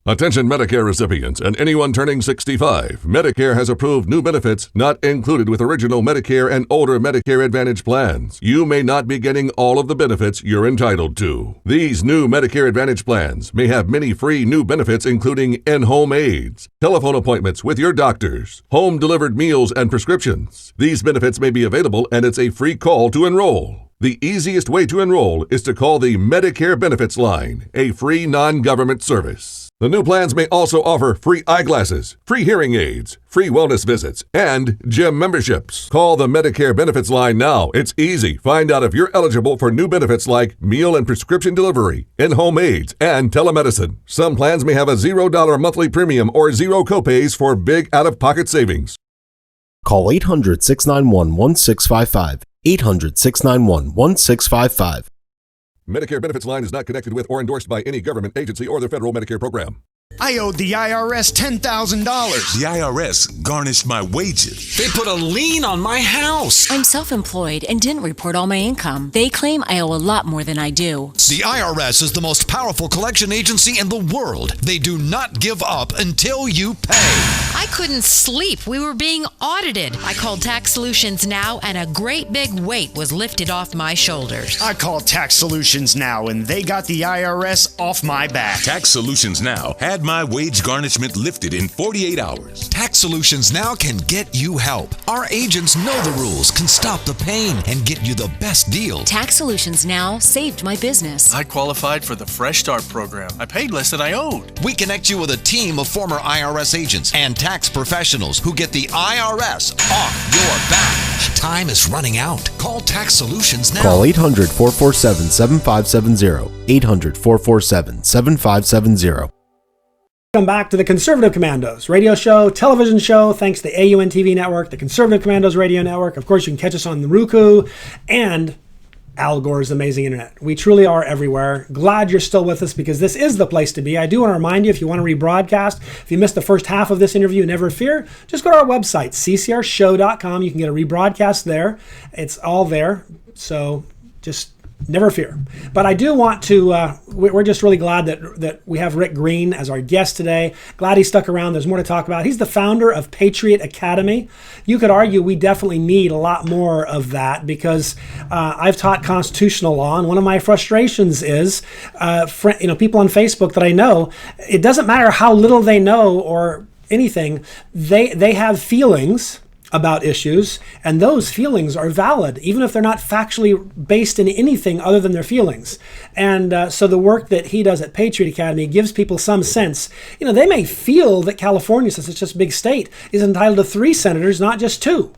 Attention Medicare recipients and anyone turning 65. Medicare has approved new benefits not included with original Medicare and older Medicare Advantage plans. You may not be getting all of the benefits you're entitled to. These new Medicare Advantage plans may have many free new benefits including in-home aids, telephone appointments with your doctors, home-delivered meals and prescriptions. These benefits may be available and it's a free call to enroll. The easiest way to enroll is to call the Medicare Benefits Line, a free non-government service. The new plans may also offer free eyeglasses, free hearing aids, free wellness visits, and gym memberships. Call the Medicare Benefits Line now. It's easy. Find out if you're eligible for new benefits like meal and prescription delivery, in-home aids, and telemedicine. Some plans may have a $0 monthly premium or zero copays for big out-of-pocket savings. Call 800-691-1655. 800-691-1655. Medicare Benefits Line is not connected with or endorsed by any government agency or the federal Medicare program. I owed the IRS $10,000. The IRS garnished my wages. They put a lien on my house. I'm self-employed and didn't report all my income. They claim I owe a lot more than I do. The IRS is the most powerful collection agency in the world. They do not give up until you pay. I couldn't sleep. We were being audited. I called Tax Solutions Now, and a great big weight was lifted off my shoulders. I called Tax Solutions Now, and they got the IRS off my back. Tax Solutions Now had my wage garnishment lifted in 48 hours. Tax Solutions Now can get you help. Our agents know the rules, can stop the pain, and get you the best deal. Tax Solutions Now saved my business. I qualified for the Fresh Start program. I paid less than I owed. We connect you with a team of former IRS agents and tax professionals who get the IRS off your back. Time is running out. Call Tax Solutions now. Call 800-447-7570. 800-447-7570. Welcome back to the Conservative Commandos radio show, television show, thanks to the AUN TV network, the Conservative Commandos radio network. Of course, you can catch us on the Roku and Al Gore's amazing internet. We truly are everywhere. Glad you're still with us because this is the place to be. I do want to remind you, if you want to rebroadcast, if you missed the first half of this interview, never fear, just go to our website, ccrshow.com. You can get a rebroadcast there. It's all there. So just never fear. But I do want to, we're just really glad that we have Rick Green as our guest today. Glad he stuck around. There's more to talk about. He's the founder of Patriot Academy. You could argue we definitely need a lot more of that because I've taught constitutional law, and one of my frustrations is, people on Facebook that I know, it doesn't matter how little they know or anything, they have feelings about issues, and those feelings are valid, even if they're not factually based in anything other than their feelings. And so the work that he does at Patriot Academy gives people some sense. They may feel that California, since it's just a big state, is entitled to 3 senators, not just 2.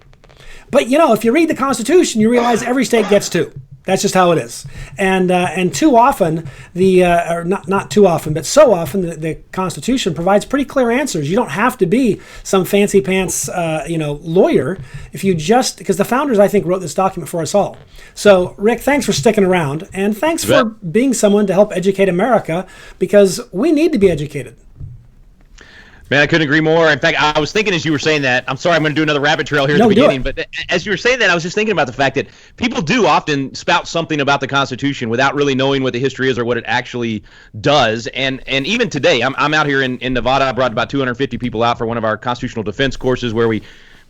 But, if you read the Constitution, you realize every state gets 2. That's just how it is. And too often, or not too often, but so often, the Constitution provides pretty clear answers. You don't have to be some fancy pants, lawyer because the founders, I think, wrote this document for us all. So, Rick, thanks for sticking around, and thanks for being someone to help educate America, because we need to be educated. Man, I couldn't agree more. In fact, I was thinking as you were saying that, I'm sorry, I'm going to do another rabbit trail here at the beginning, but as you were saying that, I was just thinking about the fact that people do often spout something about the Constitution without really knowing what the history is or what it actually does. And even today, I'm out here in Nevada. I brought about 250 people out for one of our constitutional defense courses where we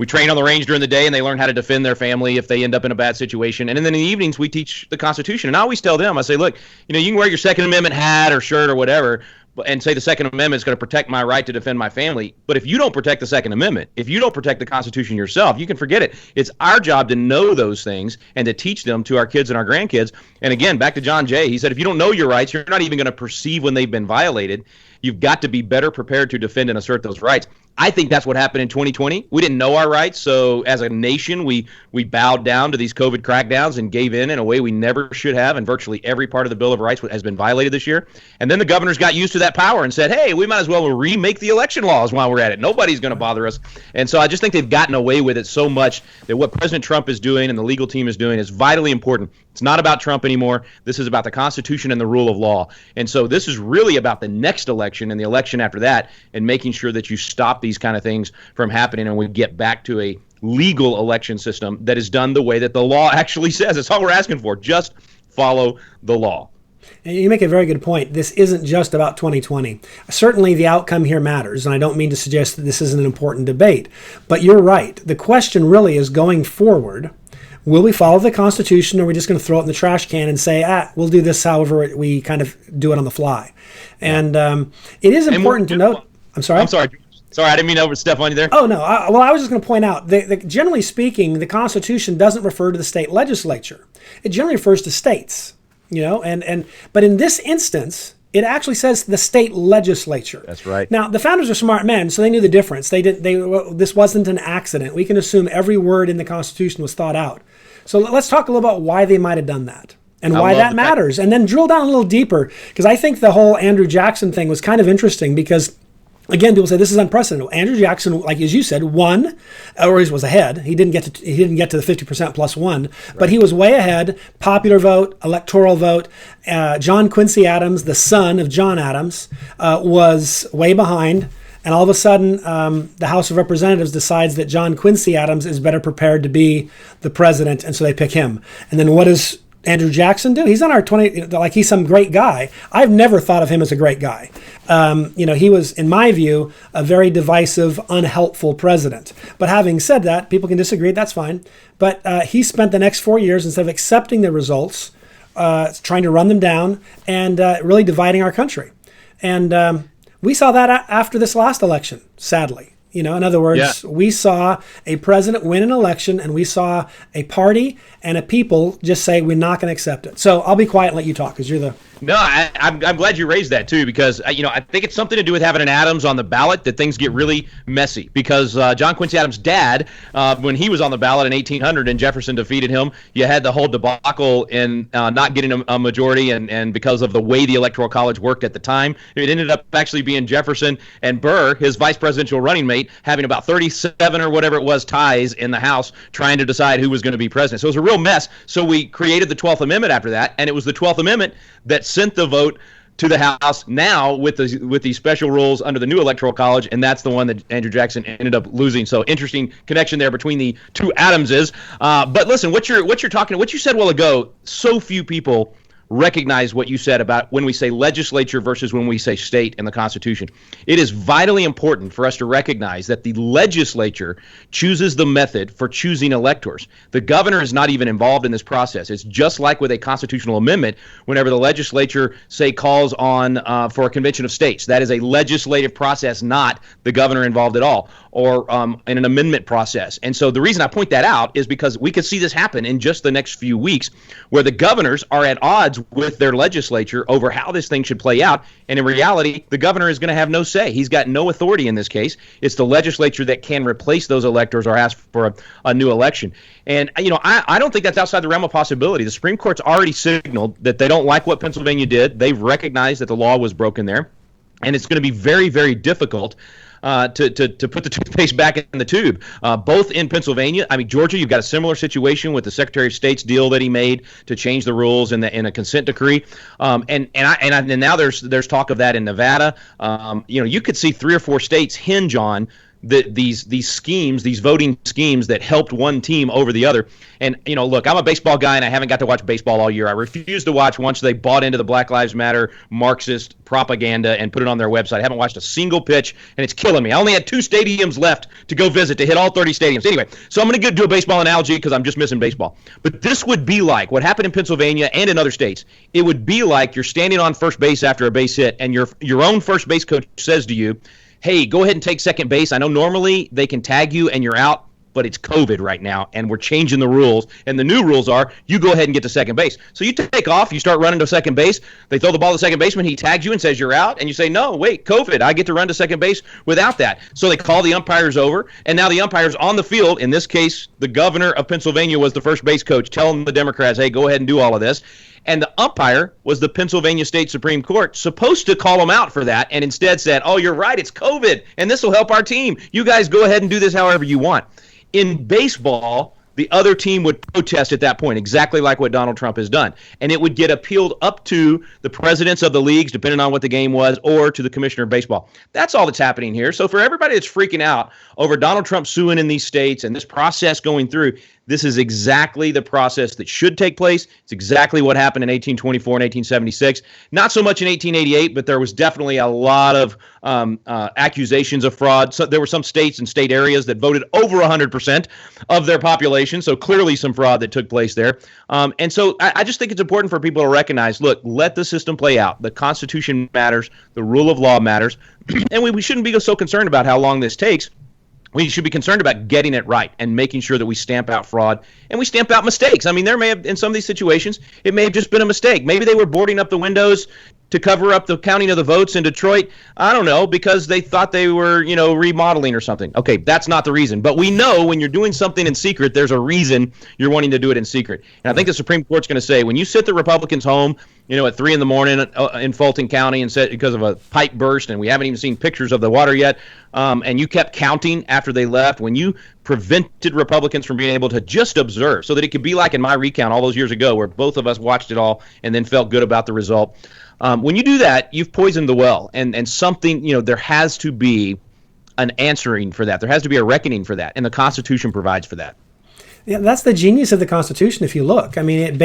train on the range during the day and they learn how to defend their family if they end up in a bad situation. And then in the evenings, we teach the Constitution. And I always tell them, I say, look, you can wear your Second Amendment hat or shirt or whatever, and say the Second Amendment is going to protect my right to defend my family. But if you don't protect the Second Amendment, if you don't protect the Constitution yourself, you can forget it. It's our job to know those things and to teach them to our kids and our grandkids. And again, back to John Jay, he said, if you don't know your rights, you're not even going to perceive when they've been violated. You've got to be better prepared to defend and assert those rights. I think that's what happened in 2020. We didn't know our rights, so as a nation, we bowed down to these COVID crackdowns and gave in a way we never should have, and virtually every part of the Bill of Rights has been violated this year. And then the governors got used to that power and said, hey, we might as well remake the election laws while we're at it. Nobody's going to bother us. And so I just think they've gotten away with it so much that what President Trump is doing and the legal team is doing is vitally important. It's not about Trump anymore. This is about the Constitution and the rule of law. And so this is really about the next election and the election after that, and making sure that you stop these kind of things from happening and we get back to a legal election system that is done the way that the law actually says. That's all we're asking for. Just follow the law. And you make a very good point. This isn't just about 2020. Certainly the outcome here matters, and I don't mean to suggest that this isn't an important debate, but you're right. The question really is going forward, will we follow the Constitution, or are we just going to throw it in the trash can and say, we'll do this however we kind of do it on the fly? And it is important to note. I'm sorry, I didn't mean to overstep on you there. Oh, no. I was just going to point out, generally speaking, the Constitution doesn't refer to the state legislature. It generally refers to states, but in this instance, it actually says the state legislature. That's right. Now, the founders are smart men, so they knew the difference. This wasn't an accident. We can assume every word in the Constitution was thought out. So let's talk a little about why they might have done that and why that matters, and then drill down a little deeper, because I think the whole Andrew Jackson thing was kind of interesting, because Again, people say this is unprecedented. Andrew Jackson, like as you said, won, or he was ahead. He didn't get to the 50% plus one, but he was way ahead. Popular vote, electoral vote. John Quincy Adams, the son of John Adams, was way behind. And all of a sudden, the House of Representatives decides that John Quincy Adams is better prepared to be the president, and so they pick him. And then what does Andrew Jackson do? He's on our 20, like he's some great guy. I've never thought of him as a great guy. He was, in my view, a very divisive, unhelpful president. But having said that, people can disagree, that's fine. But he spent the next 4 years, instead of accepting the results, trying to run them down and really dividing our country. And we saw that after this last election, sadly. In other words, we saw a president win an election, and we saw a party and a people just say, we're not going to accept it. So I'll be quiet and let you talk, because you're the... No, I'm glad you raised that, too, because, I think it's something to do with having an Adams on the ballot that things get really messy. Because John Quincy Adams' dad, when he was on the ballot in 1800 and Jefferson defeated him, you had the whole debacle in not getting a majority, and because of the way the Electoral College worked at the time, it ended up actually being Jefferson and Burr, his vice presidential running mate, having about 37 or whatever it was ties in the House trying to decide who was going to be president. So it was a real mess. So we created the 12th Amendment after that, and it was the 12th Amendment that sent the vote to the House now with these special rules under the new Electoral College, and that's the one that Andrew Jackson ended up losing. So interesting connection there between the two Adamses. But listen, what you said a while ago, so few people recognize what you said about when we say legislature versus when we say state in the Constitution. It is vitally important for us to recognize that the legislature chooses the method for choosing electors. The governor is not even involved in this process. It's just like with a constitutional amendment, whenever the legislature, say, calls on for a convention of states. That is a legislative process, not the governor involved at all, or in an amendment process. And so the reason I point that out is because we could see this happen in just the next few weeks, where the governors are at odds with their legislature over how this thing should play out. And in reality, the governor is going to have no say. He's got no authority in this case. It's the legislature that can replace those electors or ask for a new election. And, I don't think that's outside the realm of possibility. The Supreme Court's already signaled that they don't like what Pennsylvania did. They've recognized that the law was broken there. And it's going to be very, very difficult to put the toothpaste back in the tube. Both in Pennsylvania, Georgia, you've got a similar situation with the Secretary of State's deal that he made to change the rules in a consent decree. And now there's talk of that in Nevada. You could see 3 or 4 states hinge on these schemes, these voting schemes that helped one team over the other. And, look, I'm a baseball guy, and I haven't got to watch baseball all year. I refused to watch once they bought into the Black Lives Matter Marxist propaganda and put it on their website. I haven't watched a single pitch, and it's killing me. I only had 2 stadiums left to go visit to hit all 30 stadiums. Anyway, so I'm going to do a baseball analogy because I'm just missing baseball. But this would be like what happened in Pennsylvania and in other states. It would be like you're standing on first base after a base hit, and your own first base coach says to you, hey, go ahead and take second base. I know normally they can tag you and you're out, but it's COVID right now, and we're changing the rules. And the new rules are you go ahead and get to second base. So you take off, you start running to second base. They throw the ball to second baseman. He tags you and says you're out. And you say, no, wait, COVID. I get to run to second base without that. So they call the umpires over, and now the umpire's on the field. In this case, the governor of Pennsylvania was the first base coach telling the Democrats, hey, go ahead and do all of this. And the umpire was the Pennsylvania State Supreme Court, supposed to call him out for that, and instead said, oh, you're right, it's COVID, and this will help our team. You guys go ahead and do this however you want. In baseball, the other team would protest at that point, exactly like what Donald Trump has done. And it would get appealed up to the presidents of the leagues, depending on what the game was, or to the commissioner of baseball. That's all that's happening here. So for everybody that's freaking out over Donald Trump suing in these states and this process going through, this is exactly the process that should take place. It's exactly what happened in 1824 and 1876. Not so much in 1888, but there was definitely a lot of accusations of fraud. So there were some states and state areas that voted over 100% of their population. So clearly some fraud that took place there. And so I just think it's important for people to recognize, look, let the system play out. The Constitution matters. The rule of law matters. And we shouldn't be so concerned about how long this takes. We should be concerned about getting it right and making sure that we stamp out fraud and we stamp out mistakes. There may have, in some of these situations, it may have just been a mistake. Maybe they were boarding up the windows to cover up the counting of the votes in Detroit. I don't know, because they thought they were, remodeling or something. Okay, that's not the reason. But we know when you're doing something in secret, there's a reason you're wanting to do it in secret. And I think the Supreme Court's going to say, when you sit the Republicans home at 3 in the morning in Fulton County and said because of a pipe burst, and we haven't even seen pictures of the water yet, and you kept counting after they left, when you prevented Republicans from being able to just observe so that it could be like in my recount all those years ago where both of us watched it all and then felt good about the result. When you do that, you've poisoned the well, and something, there has to be an answering for that. There has to be a reckoning for that, and the Constitution provides for that. Yeah, that's the genius of the Constitution. If you look, I mean, it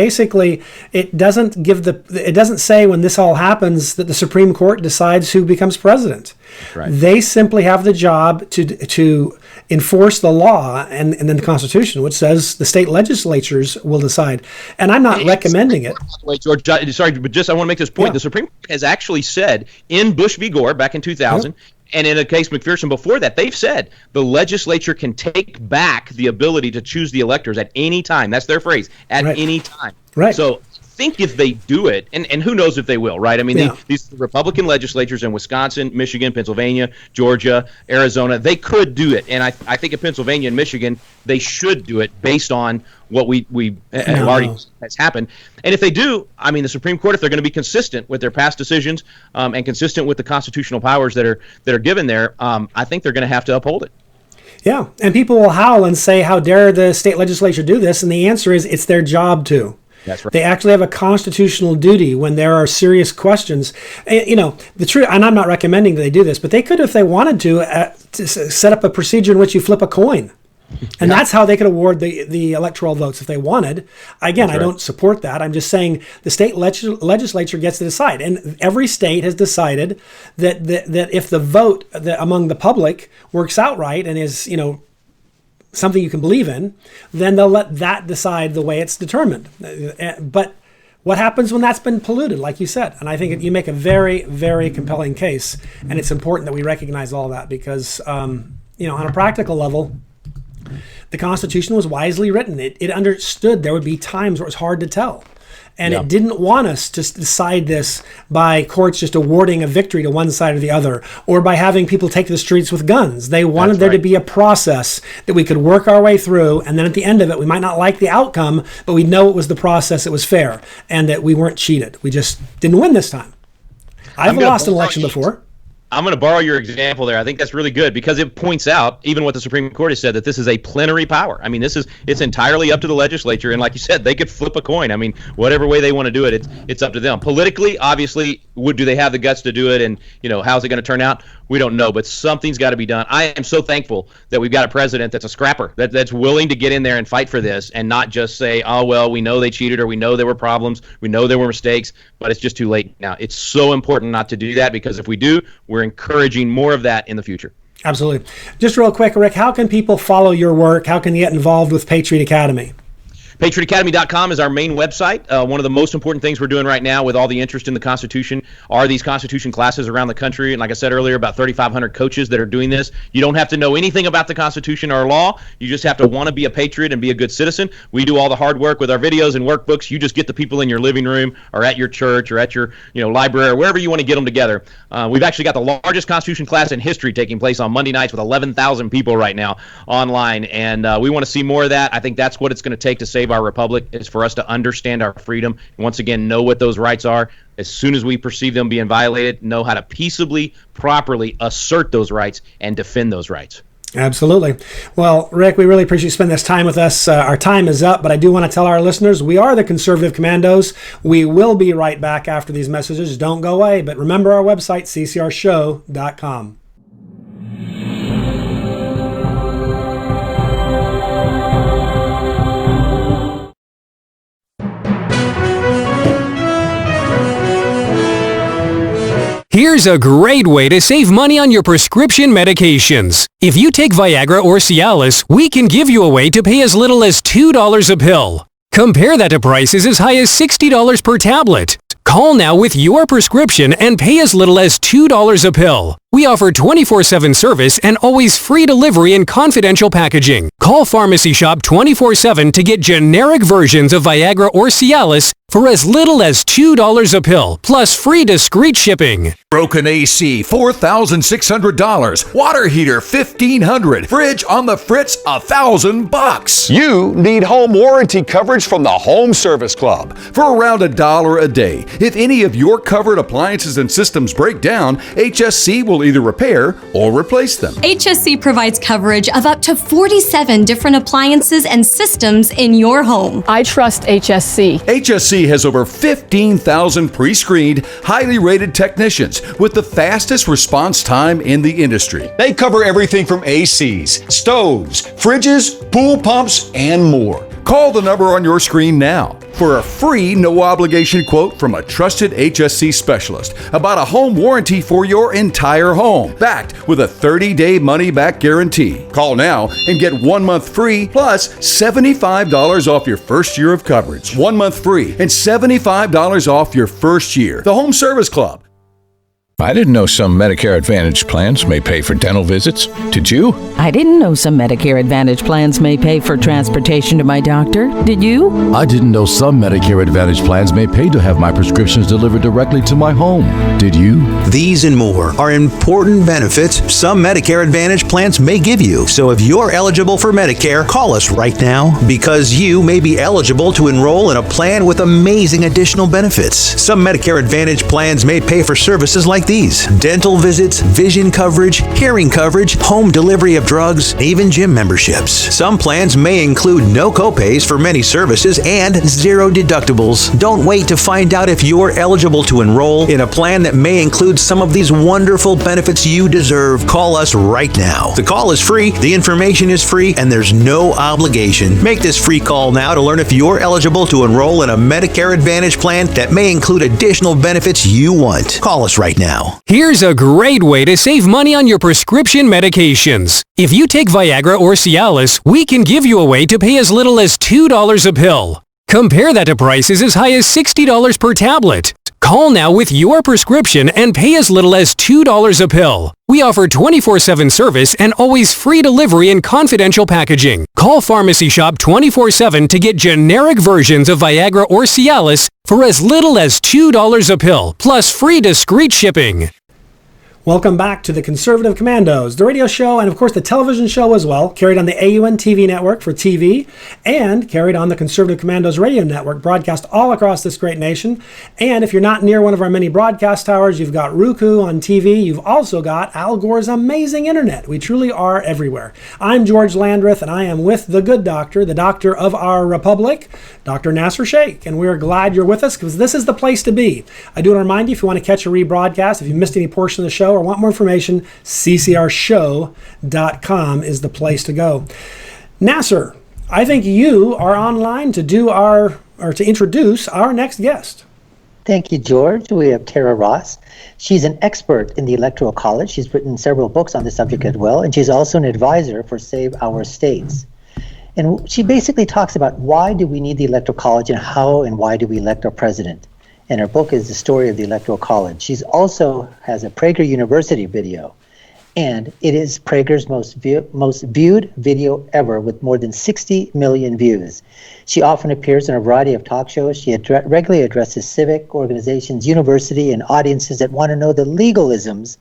doesn't say when this all happens that the Supreme Court decides who becomes president. Right. They simply have the job to enforce the law and then the Constitution, which says the state legislatures will decide. And I'm not recommending it. Wait, George, sorry, but I want to make this point. Yeah. The Supreme Court has actually said in Bush v. Gore back in 2000. Yeah. And in a case McPherson before that, they've said the legislature can take back the ability to choose the electors at any time. That's their phrase, at any time. Right. So I think if they do it, and who knows if they will, right? I mean, these Republican legislatures in Wisconsin, Michigan, Pennsylvania, Georgia, Arizona, they could do it. And I think in Pennsylvania and Michigan, they should do it based on what we have already has happened. And if they do, I mean, the Supreme Court, if they're going to be consistent with their past decisions and consistent with the constitutional powers that are given there, I think they're going to have to uphold it. Yeah, and people will howl and say, how dare the state legislature do this? And the answer is it's their job to. That's right. They actually have a constitutional duty when there are serious questions. The truth, and I'm not recommending that they do this, but they could, if they wanted to set up a procedure in which you flip a coin. And that's how they could award the electoral votes if they wanted. Again, I don't support that. I'm just saying the state legislature gets to decide. And every state has decided that if the vote among the public works out right and is, something you can believe in, then they'll let that decide the way it's determined. But what happens when that's been polluted, like you said? And I think you make a very, very compelling case. And it's important that we recognize all that because, on a practical level, the Constitution was wisely written. It understood there would be times where it was hard to tell. And it didn't want us to decide this by courts just awarding a victory to one side or the other, or by having people take to the streets with guns. They wanted there to be a process that we could work our way through, and then at the end of it, we might not like the outcome, but we know it was the process, it was fair, and that we weren't cheated. We just didn't win this time. I've lost an election before. I'm going to borrow your example there. I think that's really good because it points out, even what the Supreme Court has said, that this is a plenary power. I mean, it's entirely up to the legislature. And like you said, they could flip a coin. I mean, whatever way they want to do it, it's up to them. Politically, obviously, do they have the guts to do it? And, how's it going to turn out? We don't know, but something's got to be done. I am so thankful that we've got a president that's a scrapper, that's willing to get in there and fight for this and not just say, oh, well, we know they cheated or we know there were problems, we know there were mistakes, but it's just too late now. It's so important not to do that because if we do, we're encouraging more of that in the future. Absolutely. Just real quick, Rick, how can people follow your work? How can they get involved with Patriot Academy? PatriotAcademy.com is our main website. One of the most important things we're doing right now with all the interest in the Constitution are these Constitution classes around the country. And like I said earlier, about 3,500 coaches that are doing this. You don't have to know anything about the Constitution or law. You just have to want to be a patriot and be a good citizen. We do all the hard work with our videos and workbooks. You just get the people in your living room or at your church or at your library or wherever you want to get them together. We've actually got the largest Constitution class in history taking place on Monday nights with 11,000 people right now online. And we want to see more of that. I think that's what it's going to take to save our republic, is for us to understand our freedom and once again know what those rights are. As soon as we perceive them being violated, know how to peaceably, properly assert those rights and defend those rights. Absolutely. Well, Rick, we really appreciate you spending this time with us. Our time is up, but I do want to tell our listeners we are the Conservative Commandos. We will be right back after these messages. Don't go away, but remember our website, ccrshow.com. Here's a great way to save money on your prescription medications. If you take Viagra or Cialis, we can give you a way to pay as little as $2 a pill. Compare that to prices as high as $60 per tablet. Call now with your prescription and pay as little as $2 a pill. We offer 24/7 service and always free delivery and confidential packaging. Call Pharmacy Shop 24/7 to get generic versions of Viagra or Cialis for as little as $2 a pill, plus free discreet shipping. Broken AC, $4,600. Water heater, $1,500. Fridge on the fritz, $1,000. You need home warranty coverage from the Home Service Club. For around $1 a day. If any of your covered appliances and systems break down, HSC will either repair or replace them. HSC provides coverage of up to 47 different appliances and systems in your home. I trust HSC. HSC has over 15,000 pre-screened, highly rated technicians with the fastest response time in the industry. They cover everything from ACs, stoves, fridges, pool pumps, and more. Call the number on your screen now for a free no-obligation quote from a trusted HSC specialist about a home warranty for your entire home, backed with a 30-day money-back guarantee. Call now and get 1 month free plus $75 off your first year of coverage. 1 month free and $75 off your first year. The Home Service Club. I didn't know some Medicare Advantage plans may pay for dental visits. Did you? I didn't know some Medicare Advantage plans may pay for transportation to my doctor. Did you? I didn't know some Medicare Advantage plans may pay to have my prescriptions delivered directly to my home. Did you? These and more are important benefits some Medicare Advantage plans may give you. So if you're eligible for Medicare, call us right now because you may be eligible to enroll in a plan with amazing additional benefits. Some Medicare Advantage plans may pay for services like these: dental visits, vision coverage, hearing coverage, home delivery of drugs, even gym memberships. Some plans may include no copays for many services and 0 deductibles. Don't wait to find out if you're eligible to enroll in a plan that may include some of these wonderful benefits you deserve. Call us right now. The call is free, the information is free, and there's no obligation. Make this free call now to learn if you're eligible to enroll in a Medicare Advantage plan that may include additional benefits you want. Call us right now. Here's a great way to save money on your prescription medications. If you take Viagra or Cialis, we can give you a way to pay as little as $2 a pill. Compare that to prices as high as $60 per tablet. Call now with your prescription and pay as little as $2 a pill. We offer 24/7 service and always free delivery and confidential packaging. Call Pharmacy Shop 24/7 to get generic versions of Viagra or Cialis for as little as $2 a pill, plus free discreet shipping. Welcome back to the Conservative Commandos, the radio show and, of course, the television show as well, carried on the AUN TV network for TV and carried on the Conservative Commandos radio network, broadcast all across this great nation. And if you're not near one of our many broadcast towers, you've got Roku on TV. You've also got Al Gore's amazing internet. We truly are everywhere. I'm George Landreth, and I am with the good doctor, the doctor of our republic, Dr. Nasser Sheikh. And we're glad you're with us because this is the place to be. I do want to remind you, if you want to catch a rebroadcast, if you missed any portion of the show or want more information, ccrshow.com is the place to go. Nasser, I think you are online to to introduce our next guest. Thank you, George. We have Tara Ross. She's an expert in the Electoral College. She's written several books on the subject as well, and she's also an advisor for Save Our States. And she basically talks about why do we need the Electoral College and how and why do we elect our president. And her book is The Story of the Electoral College. She's also has a Prager University video, and it is Prager's most viewed video ever with more than 60 million views. She often appears in a variety of talk shows. She regularly addresses civic organizations, university, and audiences that want to know the legalisms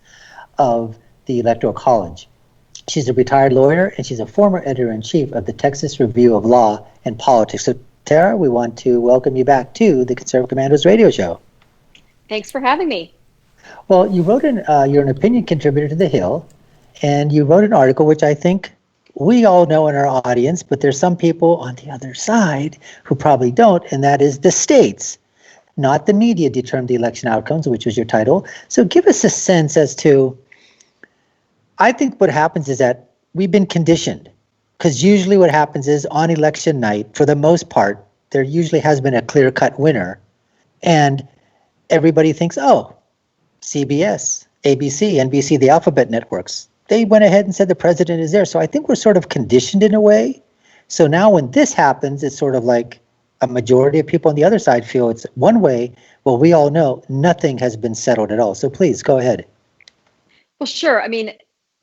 of the Electoral College. She's a retired lawyer, and she's a former editor-in-chief of the Texas Review of Law and Politics. So, Tara, we want to welcome you back to the Conservative Commandos radio show. Thanks for having me. Well, you're an opinion contributor to The Hill, and you wrote an article which I think we all know in our audience, but there's some people on the other side who probably don't, and that is the states, not the media, determine the election outcomes, which was your title. So give us a sense as to, I think what happens is that we've been conditioned. Because usually what happens is on election night, for the most part, there usually has been a clear-cut winner. And everybody thinks, oh, CBS, ABC, NBC, the alphabet networks, they went ahead and said the president is there. So I think we're sort of conditioned in a way. So now when this happens, it's sort of like a majority of people on the other side feel it's one way. Well, we all know nothing has been settled at all. So please, go ahead. Well, sure. I mean,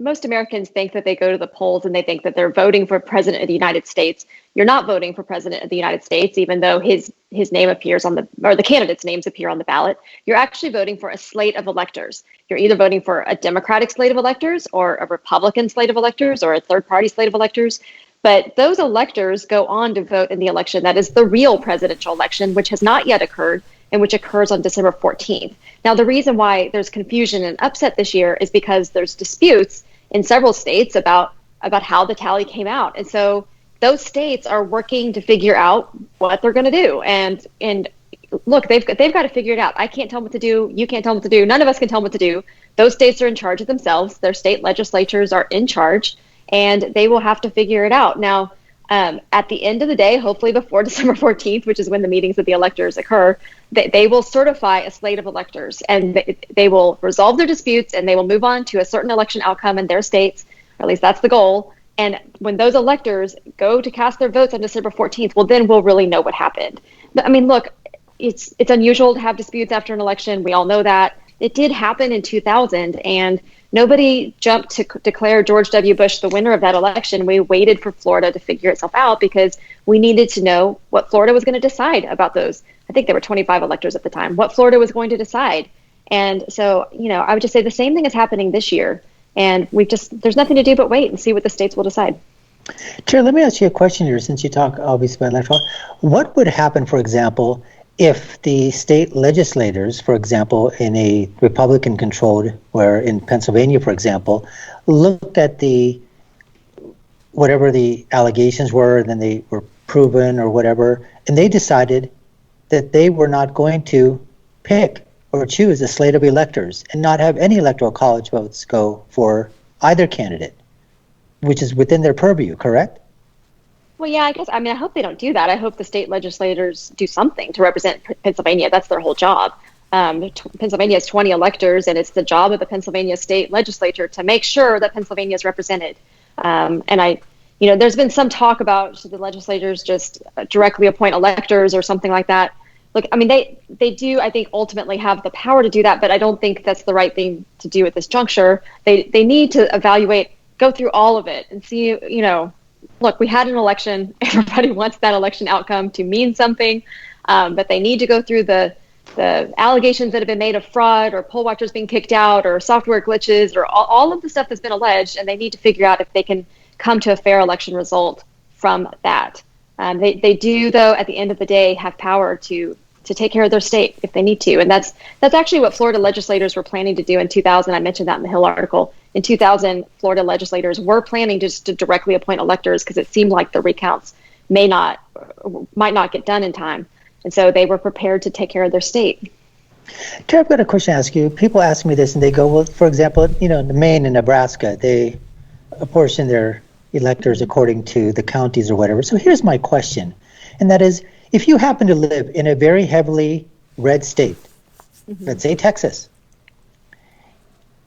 most Americans think that they go to the polls and they think that they're voting for president of the United States. you're not voting for president of the United States, even though his name appears on the candidates' names appear on the ballot. You're actually voting for a slate of electors. You're either voting for a Democratic slate of electors or a Republican slate of electors or a third-party slate of electors. But those electors go on to vote in the election that is the real presidential election, which has not yet occurred and which occurs on December 14th. Now, the reason why there's confusion and upset this year is because there's disputes in several states about how the tally came out. And so those states are working to figure out what they're going to do. And look, they've got to figure it out. I can't tell them what to do. You can't tell them what to do. None of us can tell them what to do. Those states are in charge of themselves. Their state legislatures are in charge, and they will have to figure it out. Now, at the end of the day, hopefully before December 14th, which is when the meetings of the electors occur, they will certify a slate of electors, and they will resolve their disputes, and they will move on to a certain election outcome in their states, or at least that's the goal. And when those electors go to cast their votes on December 14th, well, then we'll really know what happened. But I mean, look, it's unusual to have disputes after an election. We all know that. It did happen in 2000, and nobody jumped to declare George W. Bush the winner of that election. We waited for Florida to figure itself out because we needed to know what Florida was going to decide about those. I think there were 25 electors at the time, what Florida was going to decide. And so, I would just say the same thing is happening this year. And there's nothing to do but wait and see what the states will decide. Chair, let me ask you a question here, since you talk obviously about electoral. What would happen, for example, if the state legislators, for example, in a Republican-controlled, where in Pennsylvania, for example, looked at whatever the allegations were, and then they were proven or whatever, and they decided that they were not going to pick or choose a slate of electors and not have any electoral college votes go for either candidate, which is within their purview, correct? Well, yeah, I hope they don't do that. I hope the state legislators do something to represent Pennsylvania. That's their whole job. Pennsylvania has 20 electors, and it's the job of the Pennsylvania state legislature to make sure that Pennsylvania is represented. There's been some talk about should the legislators just directly appoint electors or something like that. Look, I mean, they do, I think, ultimately have the power to do that, but I don't think that's the right thing to do at this juncture. They need to evaluate, go through all of it and see, look, we had an election. Everybody wants that election outcome to mean something, but they need to go through the allegations that have been made of fraud or poll watchers being kicked out or software glitches or all of the stuff that's been alleged, and they need to figure out if they can come to a fair election result from that. They do, though, at the end of the day, have power to take care of their state if they need to. And that's actually what Florida legislators were planning to do in 2000. I mentioned that in the Hill article. In 2000, Florida legislators were planning just to directly appoint electors because it seemed like the recounts might not get done in time. And so they were prepared to take care of their state. Chair, I've got a question to ask you. People ask me this and they go, well, for example, Maine and Nebraska, they apportion their electors according to the counties or whatever. So here's my question, and that is, if you happen to live in a very heavily red state, let's say Texas,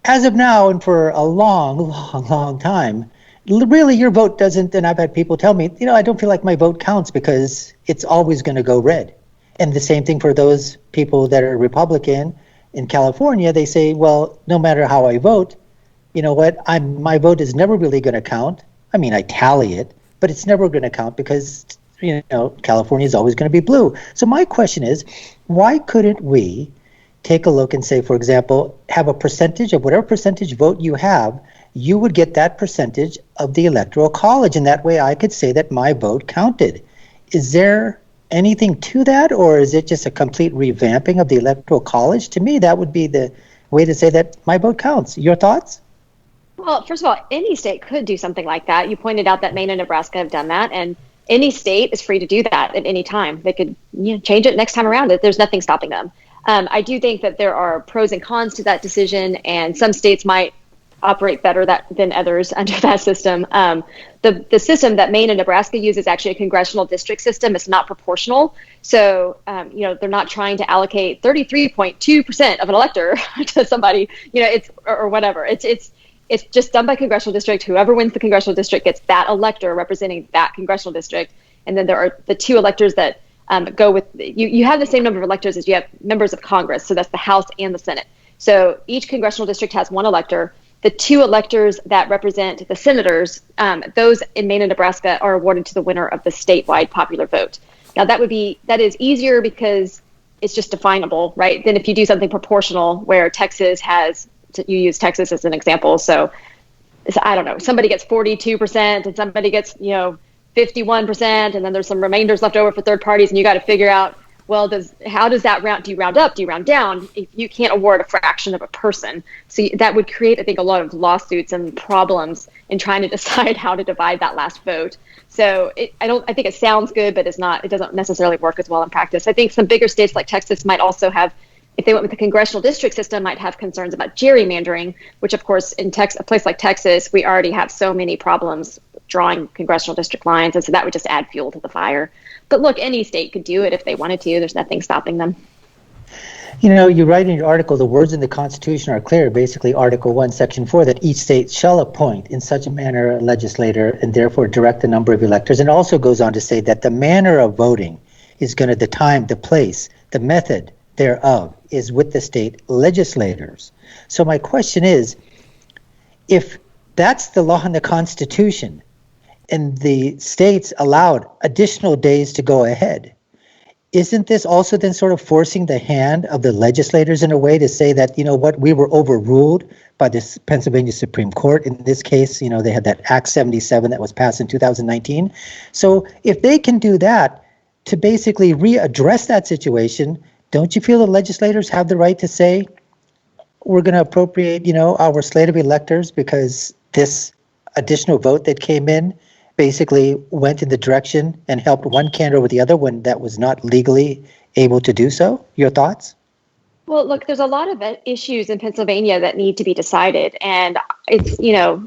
as of now and for a long time, really your vote doesn't, and I've had people tell me, I don't feel like my vote counts because it's always going to go red. And the same thing for those people that are Republican in California. They say, well, no matter how I vote, you know what, my vote is never really going to count. I mean, I tally it, but it's never going to count because, California is always going to be blue. So my question is, why couldn't we take a look and say, for example, have a percentage of whatever percentage vote you have, you would get that percentage of the Electoral College, and that way I could say that my vote counted. Is there anything to that, or is it just a complete revamping of the Electoral College? To me, that would be the way to say that my vote counts. Your thoughts? Well, first of all, any state could do something like that. You pointed out that Maine and Nebraska have done that, and any state is free to do that at any time. They could change it next time around. There's nothing stopping them. I do think that there are pros and cons to that decision, and some states might operate better than others under that system. The system that Maine and Nebraska use is actually a congressional district system. It's not proportional. So, they're not trying to allocate 33.2% of an elector to somebody, or whatever. It's just done by congressional district. Whoever wins the congressional district gets that elector representing that congressional district. And then there are the two electors that go with, you have the same number of electors as you have members of Congress. So that's the House and the Senate. So each congressional district has one elector. the 2 electors that represent the senators, those in Maine and Nebraska are awarded to the winner of the statewide popular vote. Now that is easier because it's just definable, right? Than if you do something proportional where Texas has, you use Texas as an example. So I don't know, somebody gets 42% and somebody gets, 51%, and then there's some remainders left over for third parties, and you got to figure out, well, how does that round? Do you round up? Do you round down? If you can't award a fraction of a person, so that would create, I think, a lot of lawsuits and problems in trying to decide how to divide that last vote. So I think it sounds good, but it doesn't necessarily work as well in practice. I think some bigger states like Texas might also have, if they went with the congressional district system, might have concerns about gerrymandering, which of course in a place like Texas, we already have so many problems drawing congressional district lines, and so that would just add fuel to the fire. But look, any state could do it if they wanted to. There's nothing stopping them. You write in your article, the words in the Constitution are clear, basically Article 1, Section 4, that each state shall appoint in such a manner a legislator and therefore direct the number of electors. And it also goes on to say that the manner of voting is going to, the time, the place, the method thereof is with the state legislators. So my question is, if that's the law in the Constitution and the states allowed additional days to go ahead, isn't this also then sort of forcing the hand of the legislators in a way to say that, we were overruled by this Pennsylvania Supreme Court? In this case, they had that Act 77 that was passed in 2019. So if they can do that to basically readdress that situation, don't you feel the legislators have the right to say, we're going to appropriate, our slate of electors because this additional vote that came in basically went in the direction and helped one candidate over the other when that was not legally able to do so? Your thoughts? Well, look, there's a lot of issues in Pennsylvania that need to be decided, and it's,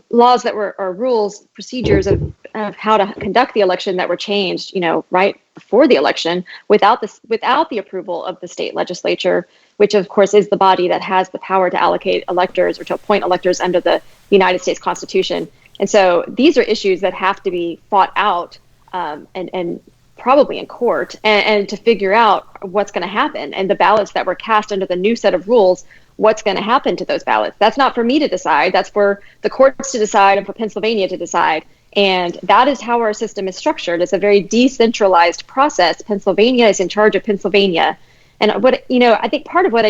laws that were, or rules, procedures of how to conduct the election that were changed, right before the election without the approval of the state legislature, which of course is the body that has the power to allocate electors or to appoint electors under the United States Constitution. And so these are issues that have to be fought out and probably in court and to figure out what's going to happen. And the ballots that were cast under the new set of rules, what's going to happen to those ballots? That's not for me to decide. That's for the courts to decide and for Pennsylvania to decide. And that is how our system is structured. It's a very decentralized process. Pennsylvania is in charge of Pennsylvania. And I think part of what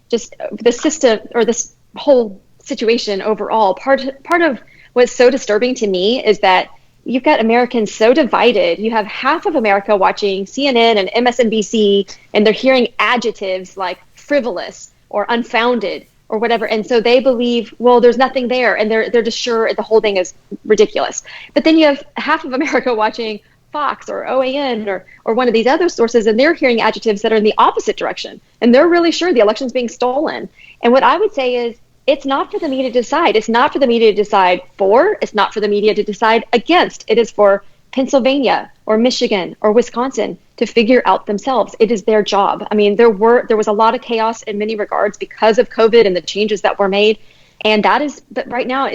just the system or this whole situation overall, part of what's so disturbing to me is that you've got Americans so divided. You have half of America watching CNN and MSNBC, and they're hearing adjectives like frivolous or unfounded or whatever. And so they believe, well, there's nothing there. And they're just sure the whole thing is ridiculous. But then you have half of America watching Fox or OAN or one of these other sources, and they're hearing adjectives that are in the opposite direction. And they're really sure the election's being stolen. And what I would say is, it's not for the media to decide. It's not for the media to decide for. It's not for the media to decide against. It is for Pennsylvania or Michigan or Wisconsin to figure out themselves. It is their job. I mean, there was a lot of chaos in many regards because of COVID and the changes that were made. And but right now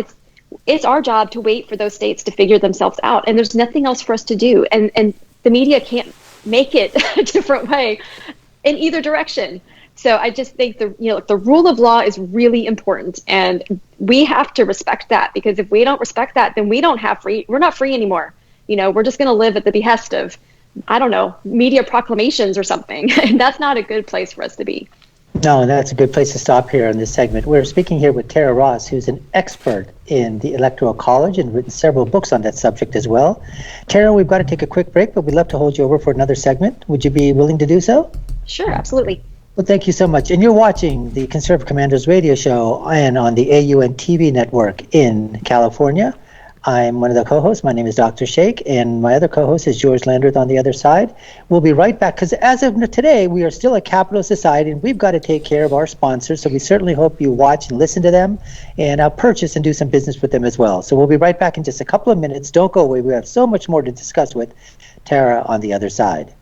it's our job to wait for those states to figure themselves out. And there's nothing else for us to do. And the media can't make it a different way in either direction. So I just think the rule of law is really important, and we have to respect that, because if we don't respect that, then we're not free anymore. We're just going to live at the behest of, I don't know, media proclamations or something. And that's not a good place for us to be. No, that's a good place to stop here in this segment. We're speaking here with Tara Ross, who's an expert in the Electoral College and written several books on that subject as well. Tara, we've got to take a quick break, but we'd love to hold you over for another segment. Would you be willing to do so? Sure, absolutely. Well, thank you so much. And you're watching the Conservative Commandos radio show and on the AUN TV network in California. I'm one of the co-hosts. My name is Dr. Sheikh, and my other co-host is George Landreth on the other side. We'll be right back, because as of today, we are still a capitalist society, and we've got to take care of our sponsors, so we certainly hope you watch and listen to them and purchase and do some business with them as well. So we'll be right back in just a couple of minutes. Don't go away. We have so much more to discuss with Tara on the other side.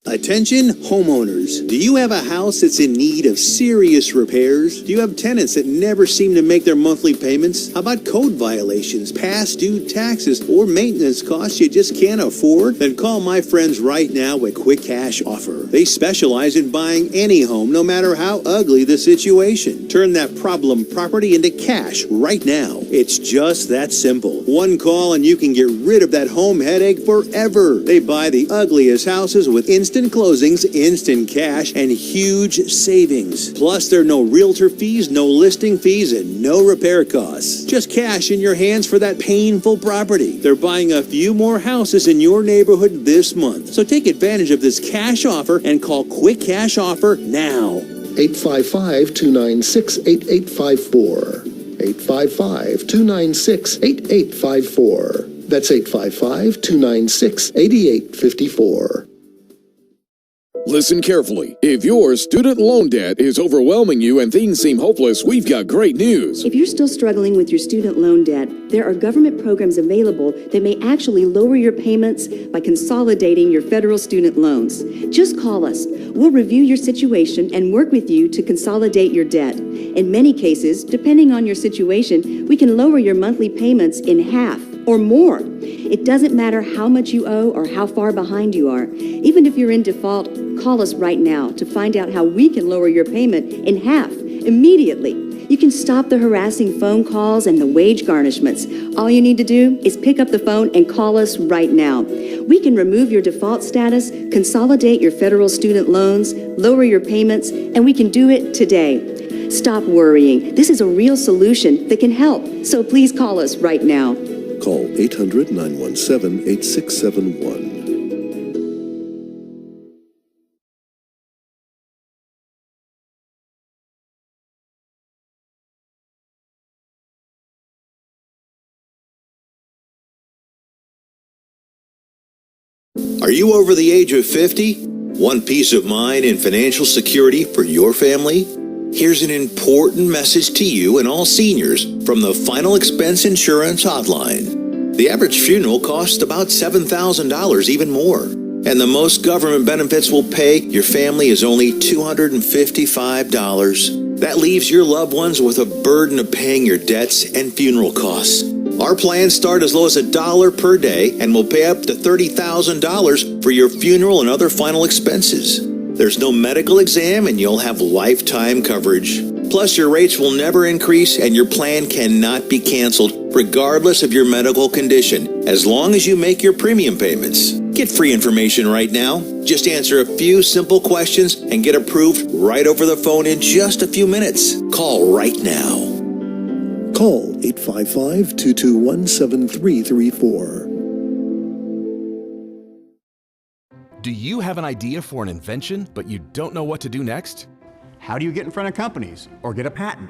I Attention homeowners. Do you have a house that's in need of serious repairs? Do you have tenants that never seem to make their monthly payments? How about code violations, past due taxes, or maintenance costs you just can't afford? Then call my friends right now at Quick Cash Offer. They specialize in buying any home, no matter how ugly the situation. Turn that problem property into cash right now. It's just that simple. One call and you can get rid of that home headache forever. They buy the ugliest houses with instant closings, instant cash, and huge savings. Plus, there are no realtor fees, no listing fees, and no repair costs. Just cash in your hands for that painful property. They're buying a few more houses in your neighborhood this month. So take advantage of this cash offer and call Quick Cash Offer now. 855-296-8854. 855-296-8854. That's 855-296-8854. Listen carefully. If your student loan debt is overwhelming you and things seem hopeless, we've got great news. If you're still struggling with your student loan debt, there are government programs available that may actually lower your payments by consolidating your federal student loans. Just call us. We'll review your situation and work with you to consolidate your debt. In many cases, depending on your situation, we can lower your monthly payments in half or more. It doesn't matter how much you owe or how far behind you are. Even if you're in default, call us right now to find out how we can lower your payment in half immediately. You can stop the harassing phone calls and the wage garnishments. All you need to do is pick up the phone and call us right now. We can remove your default status, consolidate your federal student loans, lower your payments, and we can do it today. Stop worrying. This is a real solution that can help. So please call us right now. Call 800-917-8671. Are you over the age of 50? Want peace of mind and financial security for your family? Here's an important message to you and all seniors from the Final Expense Insurance Hotline. The average funeral costs about $7,000, even more. And the most government benefits will pay your family is only $255. That leaves your loved ones with a burden of paying your debts and funeral costs. Our plans start as low as $1 per day and will pay up to $30,000 for your funeral and other final expenses. There's no medical exam and you'll have lifetime coverage. Plus, your rates will never increase and your plan cannot be canceled regardless of your medical condition, as long as you make your premium payments. Get free information right now. Just answer a few simple questions and get approved right over the phone in just a few minutes. Call right now. Call 855-221-7334. Do you have an idea for an invention, but you don't know what to do next? How do you get in front of companies or get a patent?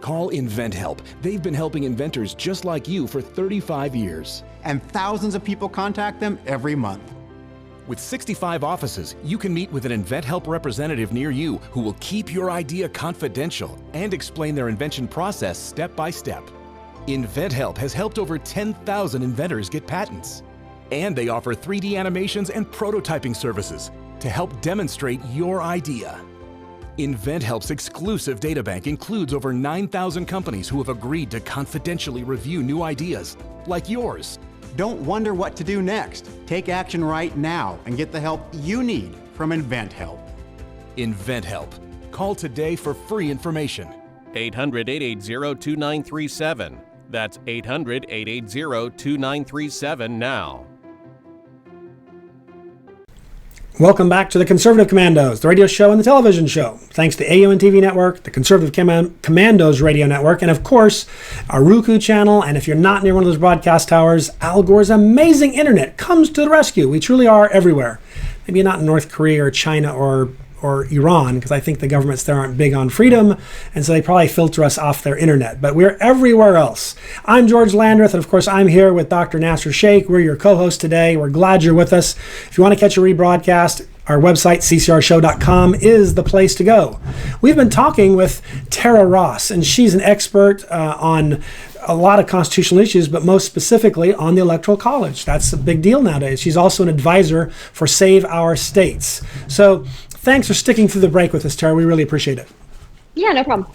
Call InventHelp. They've been helping inventors just like you for 35 years. And thousands of people contact them every month. With 65 offices, you can meet with an InventHelp representative near you who will keep your idea confidential and explain their invention process step by step. InventHelp has helped over 10,000 inventors get patents. And they offer 3D animations and prototyping services to help demonstrate your idea. InventHelp's exclusive databank includes over 9,000 companies who have agreed to confidentially review new ideas, like yours. Don't wonder what to do next. Take action right now and get the help you need from InventHelp. InventHelp. Call today for free information. 800-880-2937. That's 800-880-2937 now. Welcome back to the Conservative Commandos, the radio show and the television show. Thanks to AUN TV Network, the Conservative Commandos radio network, and of course, our Roku channel. And if you're not near one of those broadcast towers, Al Gore's amazing internet comes to the rescue. We truly are everywhere. Maybe not in North Korea or China or Iran, because I think the governments there aren't big on freedom, and so they probably filter us off their internet. But we're everywhere else. I'm George Landreth, and of course I'm here with Dr. Nasser Sheikh. We're your co-hosts today. We're glad you're with us. If you want to catch a rebroadcast, Our website, ccrshow.com, is the place to go. We've been talking with Tara Ross, and she's an expert on a lot of constitutional issues, but most specifically on the Electoral College. That's a big deal nowadays. She's also an advisor for Save Our States. So thanks for sticking through the break with us, Tara. We really appreciate it. Yeah, no problem.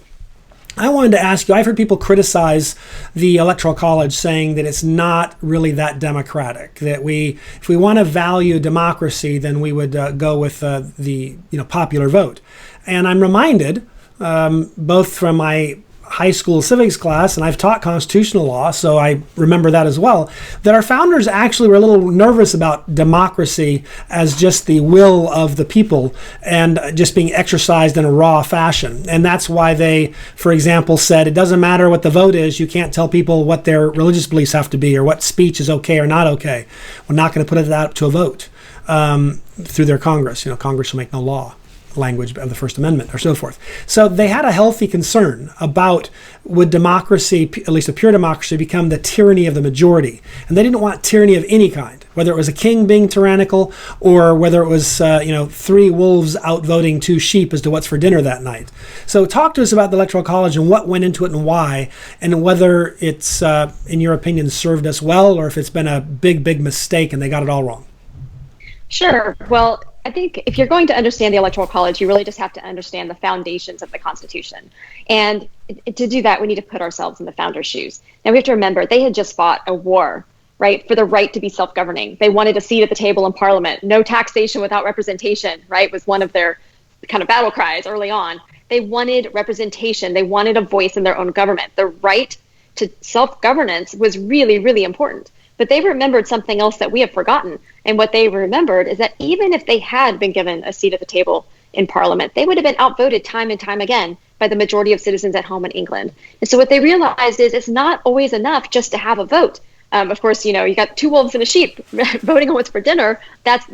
I wanted to ask you, I've heard people criticize the Electoral College saying that it's not really that democratic, that if we want to value democracy, then we would go with the popular vote. And I'm reminded, both from my high school civics class, and I've taught constitutional law, so I remember that as well, that our founders actually were a little nervous about democracy as just the will of the people and just being exercised in a raw fashion. And that's why they, for example, said it doesn't matter what the vote is, you can't tell people what their religious beliefs have to be or what speech is okay or not okay. We're not going to put it out to a vote through their Congress. Congress will make no law. Language of the First Amendment or so forth. So they had a healthy concern about would democracy, at least a pure democracy, become the tyranny of the majority. And they didn't want tyranny of any kind, whether it was a king being tyrannical or whether it was, three wolves outvoting two sheep as to what's for dinner that night. So talk to us about the Electoral College and what went into it and why, and whether it's, in your opinion, served us well or if it's been a big, big mistake and they got it all wrong. Sure. Well, I think if you're going to understand the Electoral College, you really just have to understand the foundations of the Constitution. And to do that, we need to put ourselves in the founders' shoes. Now, we have to remember, they had just fought a war, right, for the right to be self-governing. They wanted a seat at the table in Parliament. No taxation without representation, right, was one of their kind of battle cries early on. They wanted representation. They wanted a voice in their own government. The right to self-governance was really, really important. But they remembered something else that we have forgotten. And what they remembered is that even if they had been given a seat at the table in Parliament, they would have been outvoted time and time again by the majority of citizens at home in England. And so what they realized is it's not always enough just to have a vote. Of course, you got two wolves and a sheep voting on what's for dinner. That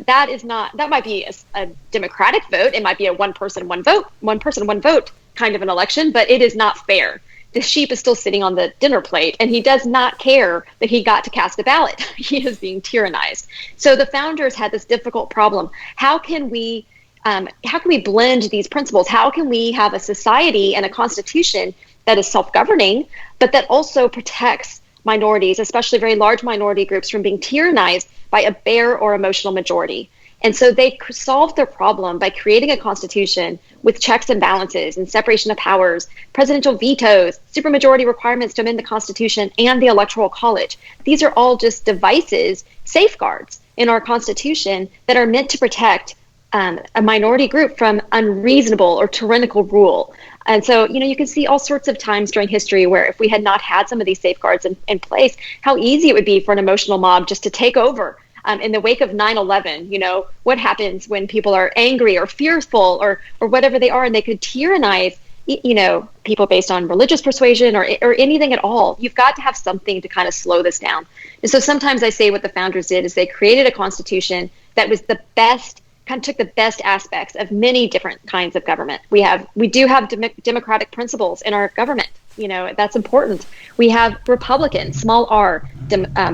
might be a democratic vote. It might be a one person, one vote kind of an election, but it is not fair. The sheep is still sitting on the dinner plate, and he does not care that he got to cast a ballot. He is being tyrannized. So the founders had this difficult problem. How can we blend these principles? How can we have a society and a constitution that is self-governing, but that also protects minorities, especially very large minority groups, from being tyrannized by a bare or emotional majority? And so they solved their problem by creating a constitution with checks and balances and separation of powers, presidential vetoes, supermajority requirements to amend the Constitution, and the Electoral College. These are all just devices, safeguards in our Constitution that are meant to protect a minority group from unreasonable or tyrannical rule. And so, you can see all sorts of times during history where if we had not had some of these safeguards in place, how easy it would be for an emotional mob just to take over. In the wake of 9/11, what happens when people are angry or fearful or whatever they are, and they could tyrannize, people based on religious persuasion or anything at all. You've got to have something to kind of slow this down. And so sometimes I say what the founders did is they created a constitution that was the best, kind of took the best aspects of many different kinds of government. We do have democratic principles in our government. That's important. We have Republican, small r,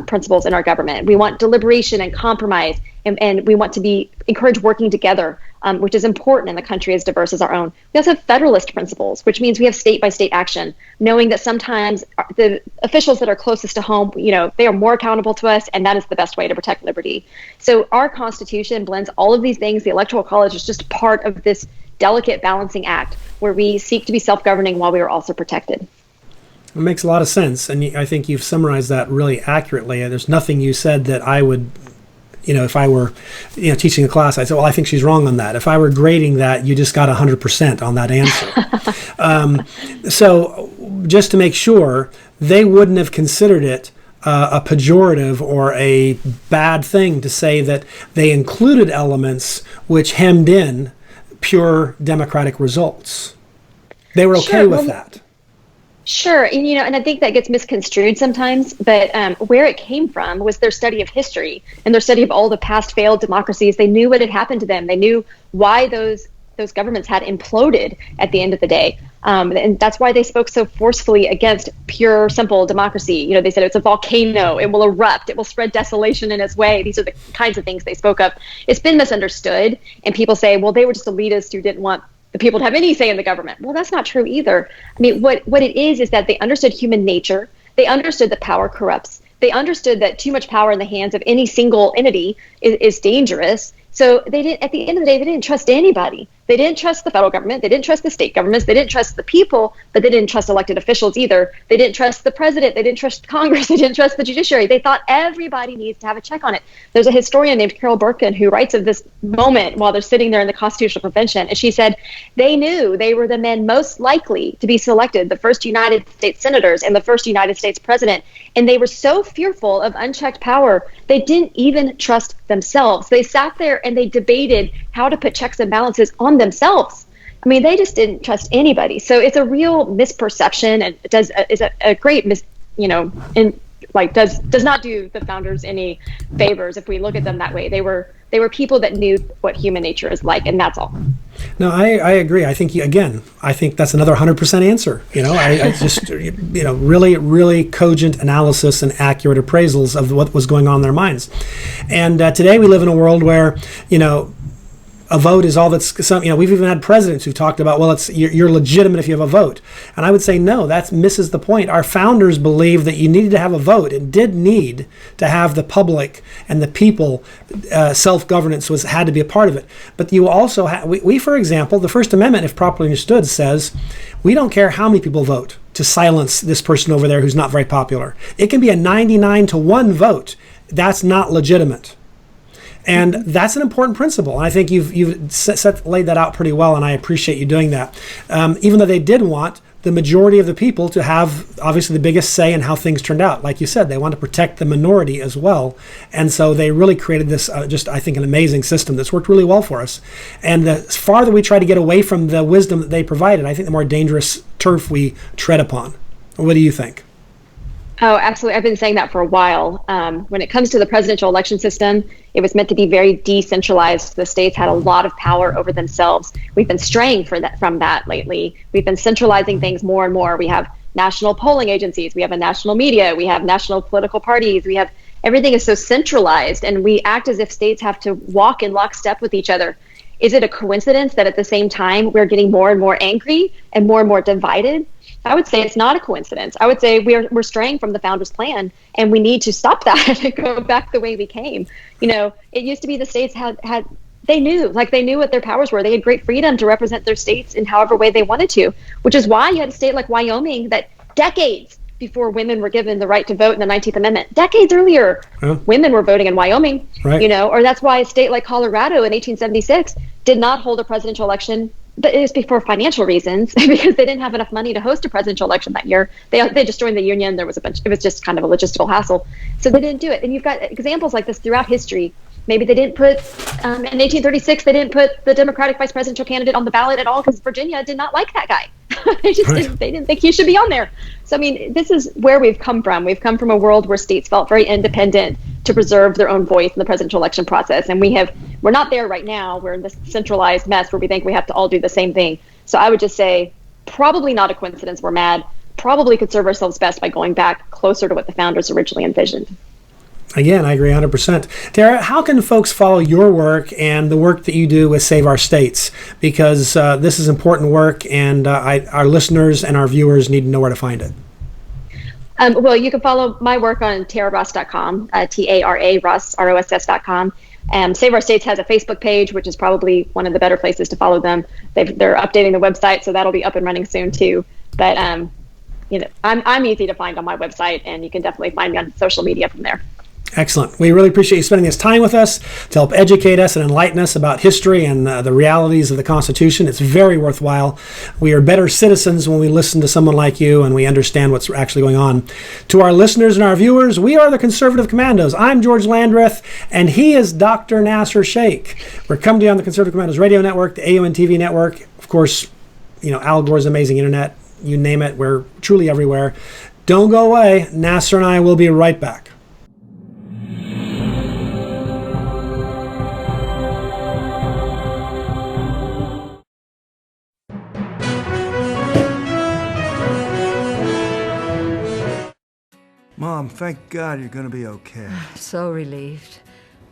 principles in our government. We want deliberation and compromise, and we want to encourage working together, which is important in a country as diverse as our own. We also have Federalist principles, which means we have state-by-state action, knowing that sometimes the officials that are closest to home, they are more accountable to us, and that is the best way to protect liberty. So our Constitution blends all of these things. The Electoral College is just part of this delicate balancing act where we seek to be self-governing while we are also protected. It makes a lot of sense, and I think you've summarized that really accurately. And there's nothing you said that I would, if I were, teaching a class, I'd say, well, I think she's wrong on that. If I were grading that, you just got 100% on that answer. So just to make sure, they wouldn't have considered it a pejorative or a bad thing to say that they included elements which hemmed in pure democratic results. They were okay with that. Sure, and I think that gets misconstrued sometimes, but where it came from was their study of history and their study of all the past failed democracies. They knew what had happened to them. They knew why those governments had imploded at the end of the day. And that's why they spoke so forcefully against pure, simple democracy. They said it's a volcano. It will erupt. It will spread desolation in its way. These are the kinds of things they spoke of. It's been misunderstood. And people say, well, they were just elitists who didn't want the people to have any say in the government. Well, that's not true either. I mean, what it is that they understood human nature. They understood that power corrupts. They understood that too much power in the hands of any single entity is dangerous. So they didn't. At the end of the day, they didn't trust anybody. They didn't trust the federal government. They didn't trust the state governments. They didn't trust the people, but they didn't trust elected officials either. They didn't trust the president. They didn't trust Congress. They didn't trust the judiciary. They thought everybody needs to have a check on it. There's a historian named Carol Burkin who writes of this moment while they're sitting there in the Constitutional Convention, and she said they knew they were the men most likely to be selected, the first United States senators and the first United States president, and they were so fearful of unchecked power, they didn't even trust themselves. They sat there and they debated how to put checks and balances on themselves. I mean, they just didn't trust anybody. So it's a real misperception, and it is a great does not do the founders any favors if we look at them that way. They were people that knew what human nature is like, and that's all. No, I agree. I think I think that's another 100% answer. I just really, really cogent analysis and accurate appraisals of what was going on in their minds. And today we live in a world where a vote is all that's we've even had presidents who talked about, well, you're legitimate if you have a vote. And I would say, no, that misses the point. Our founders believed that you needed to have a vote and did need to have the public and the people, self-governance had to be a part of it. But you also we, for example, the First Amendment, if properly understood, says we don't care how many people vote to silence this person over there who's not very popular. It can be a 99-1 vote. That's not legitimate. And that's an important principle. And I think you've laid that out pretty well, and I appreciate you doing that. Even though they did want the majority of the people to have, obviously, the biggest say in how things turned out. Like you said, they want to protect the minority as well. And so they really created this, I think, an amazing system that's worked really well for us. And the farther we try to get away from the wisdom that they provided, I think the more dangerous turf we tread upon. What do you think? Oh, absolutely. I've been saying that for a while. When it comes to the presidential election system, it was meant to be very decentralized. The states had a lot of power over themselves. We've been straying from that lately. We've been centralizing things more and more. We have national polling agencies. We have a national media. We have national political parties. Everything is so centralized, and we act as if states have to walk in lockstep with each other. Is it a coincidence that at the same time we're getting more and more angry and more divided? I would say it's not a coincidence. I would say we're straying from the founders' plan, and we need to stop that and go back the way we came. It used to be the states they knew what their powers were. They had great freedom to represent their states in however way they wanted to, which is why you had a state like Wyoming that decades before women were given the right to vote in the 19th Amendment, decades earlier, women were voting in Wyoming, right. Or that's why a state like Colorado in 1876 did not hold a presidential election. But it was for financial reasons, because they didn't have enough money to host a presidential election that year. They just joined the union. There was it was just kind of a logistical hassle. So they didn't do it. And you've got examples like this throughout history. Maybe they didn't put, in 1836, they didn't put the Democratic vice presidential candidate on the ballot at all because Virginia did not like that guy. They didn't think he should be on there. So, I mean, this is where we've come from. We've come from a world where states felt very independent to preserve their own voice in the presidential election process. And we're not there right now. We're in this centralized mess where we think we have to all do the same thing. So I would just say, probably not a coincidence we're mad. Probably could serve ourselves best by going back closer to what the founders originally envisioned. Again, I agree 100%. Tara, how can folks follow your work and the work that you do with Save Our States? Because this is important work, and our listeners and our viewers need to know where to find it. Well, you can follow my work on taraross.com, T-A-R-A, Ross, R-O-S-S.com. Save Our States has a Facebook page, which is probably one of the better places to follow them. They're updating the website, so that'll be up and running soon too. But I'm easy to find on my website, and you can definitely find me on social media from there. Excellent. We really appreciate you spending this time with us to help educate us and enlighten us about history and the realities of the Constitution. It's very worthwhile. We are better citizens when we listen to someone like you and we understand what's actually going on. To our listeners and our viewers, we are the Conservative Commandos. I'm George Landreth, and he is Dr. Nasser Sheikh. We're coming to you on the Conservative Commandos Radio Network, the AON TV network. Of course, Al Gore's amazing internet. You name it, we're truly everywhere. Don't go away. Nasser and I will be right back. Mom, thank God you're gonna be okay. So relieved.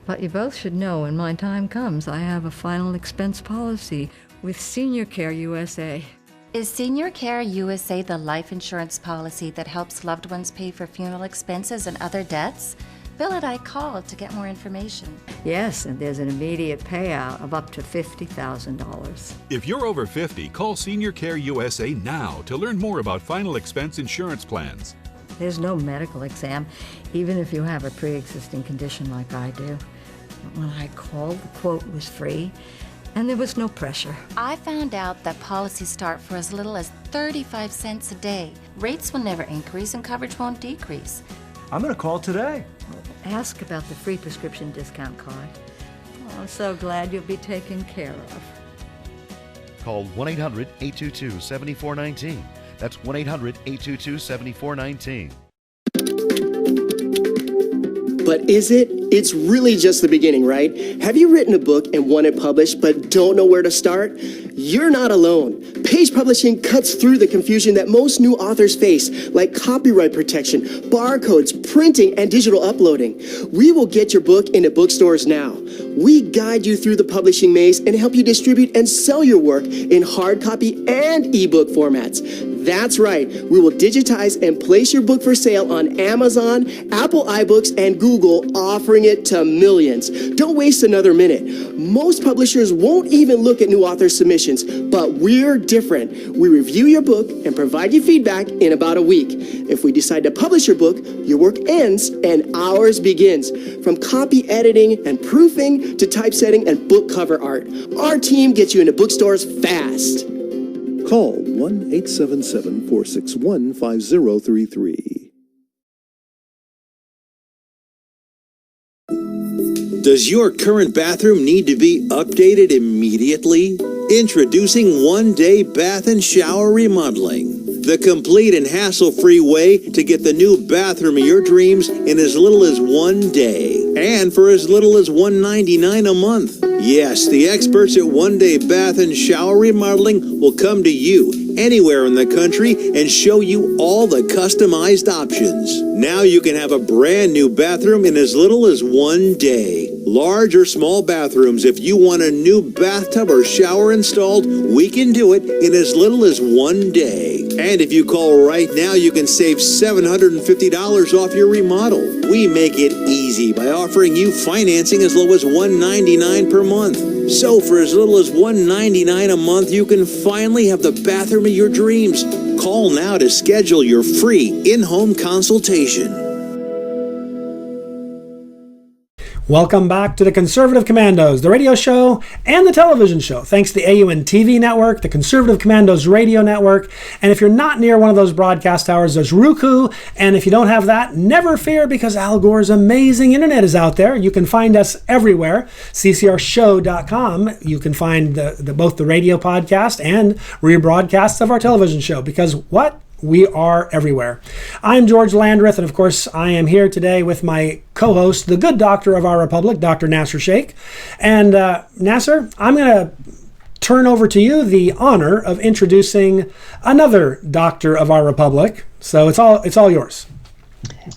But you both should know when my time comes, I have a final expense policy with Senior Care USA. Is Senior Care USA the life insurance policy that helps loved ones pay for funeral expenses and other debts? Bill and I called to get more information. Yes, and there's an immediate payout of up to $50,000. If you're over 50, call Senior Care USA now to learn more about final expense insurance plans. There's no medical exam, even if you have a pre-existing condition like I do. When I called, the quote was free, and there was no pressure. I found out that policies start for as little as 35 cents a day. Rates will never increase and coverage won't decrease. I'm gonna call today. Ask about the free prescription discount card. Oh, I'm so glad you'll be taken care of. Call 1-800-822-7419. That's 1-800-822-7419. But is it? It's really just the beginning, right? Have you written a book and want it published but don't know where to start? You're not alone. Page Publishing cuts through the confusion that most new authors face, like copyright protection, barcodes, printing, and digital uploading. We will get your book into bookstores now. We guide you through the publishing maze and help you distribute and sell your work in hard copy and ebook formats. That's right. We will digitize and place your book for sale on Amazon, Apple iBooks, and Google, offering it to millions. Don't waste another minute. Most publishers won't even look at new author submissions, but we're different. We review your book and provide you feedback in about a week. If we decide to publish your book, your work ends and ours begins. From copy editing and proofing to typesetting and book cover art, our team gets you into bookstores fast. Call 1-877-461-5033. Does your current bathroom need to be updated immediately? Introducing one-day bath and shower remodeling. The complete and hassle-free way to get the new bathroom of your dreams in as little as 1 day. And for as little as $199 a month. Yes, the experts at One Day Bath and Shower Remodeling will come to you anywhere in the country and show you all the customized options. Now you can have a brand new bathroom in as little as 1 day. Large or small bathrooms, if you want a new bathtub or shower installed, we can do it in as little as 1 day. And if you call right now, you can save $750 off your remodel. We make it easy by offering you financing as low as $199 per month. So for as little as $199 a month, you can finally have the bathroom of your dreams. Call now to schedule your free in-home consultation. Welcome back to the Conservative Commandos, the radio show and the television show. Thanks to the AUN TV network, the Conservative Commandos radio network. And if you're not near one of those broadcast towers, there's Roku. And if you don't have that, never fear, because Al Gore's amazing internet is out there. You can find us everywhere. ccrshow.com. You can find both the radio podcast and rebroadcasts of our television show, because what? We are everywhere. I'm George Landreth, and of course, I am here today with my co-host, the good doctor of our republic, Dr. Nasser Sheikh. And Nasser, I'm going to turn over to you the honor of introducing another doctor of our republic. So it's all yours.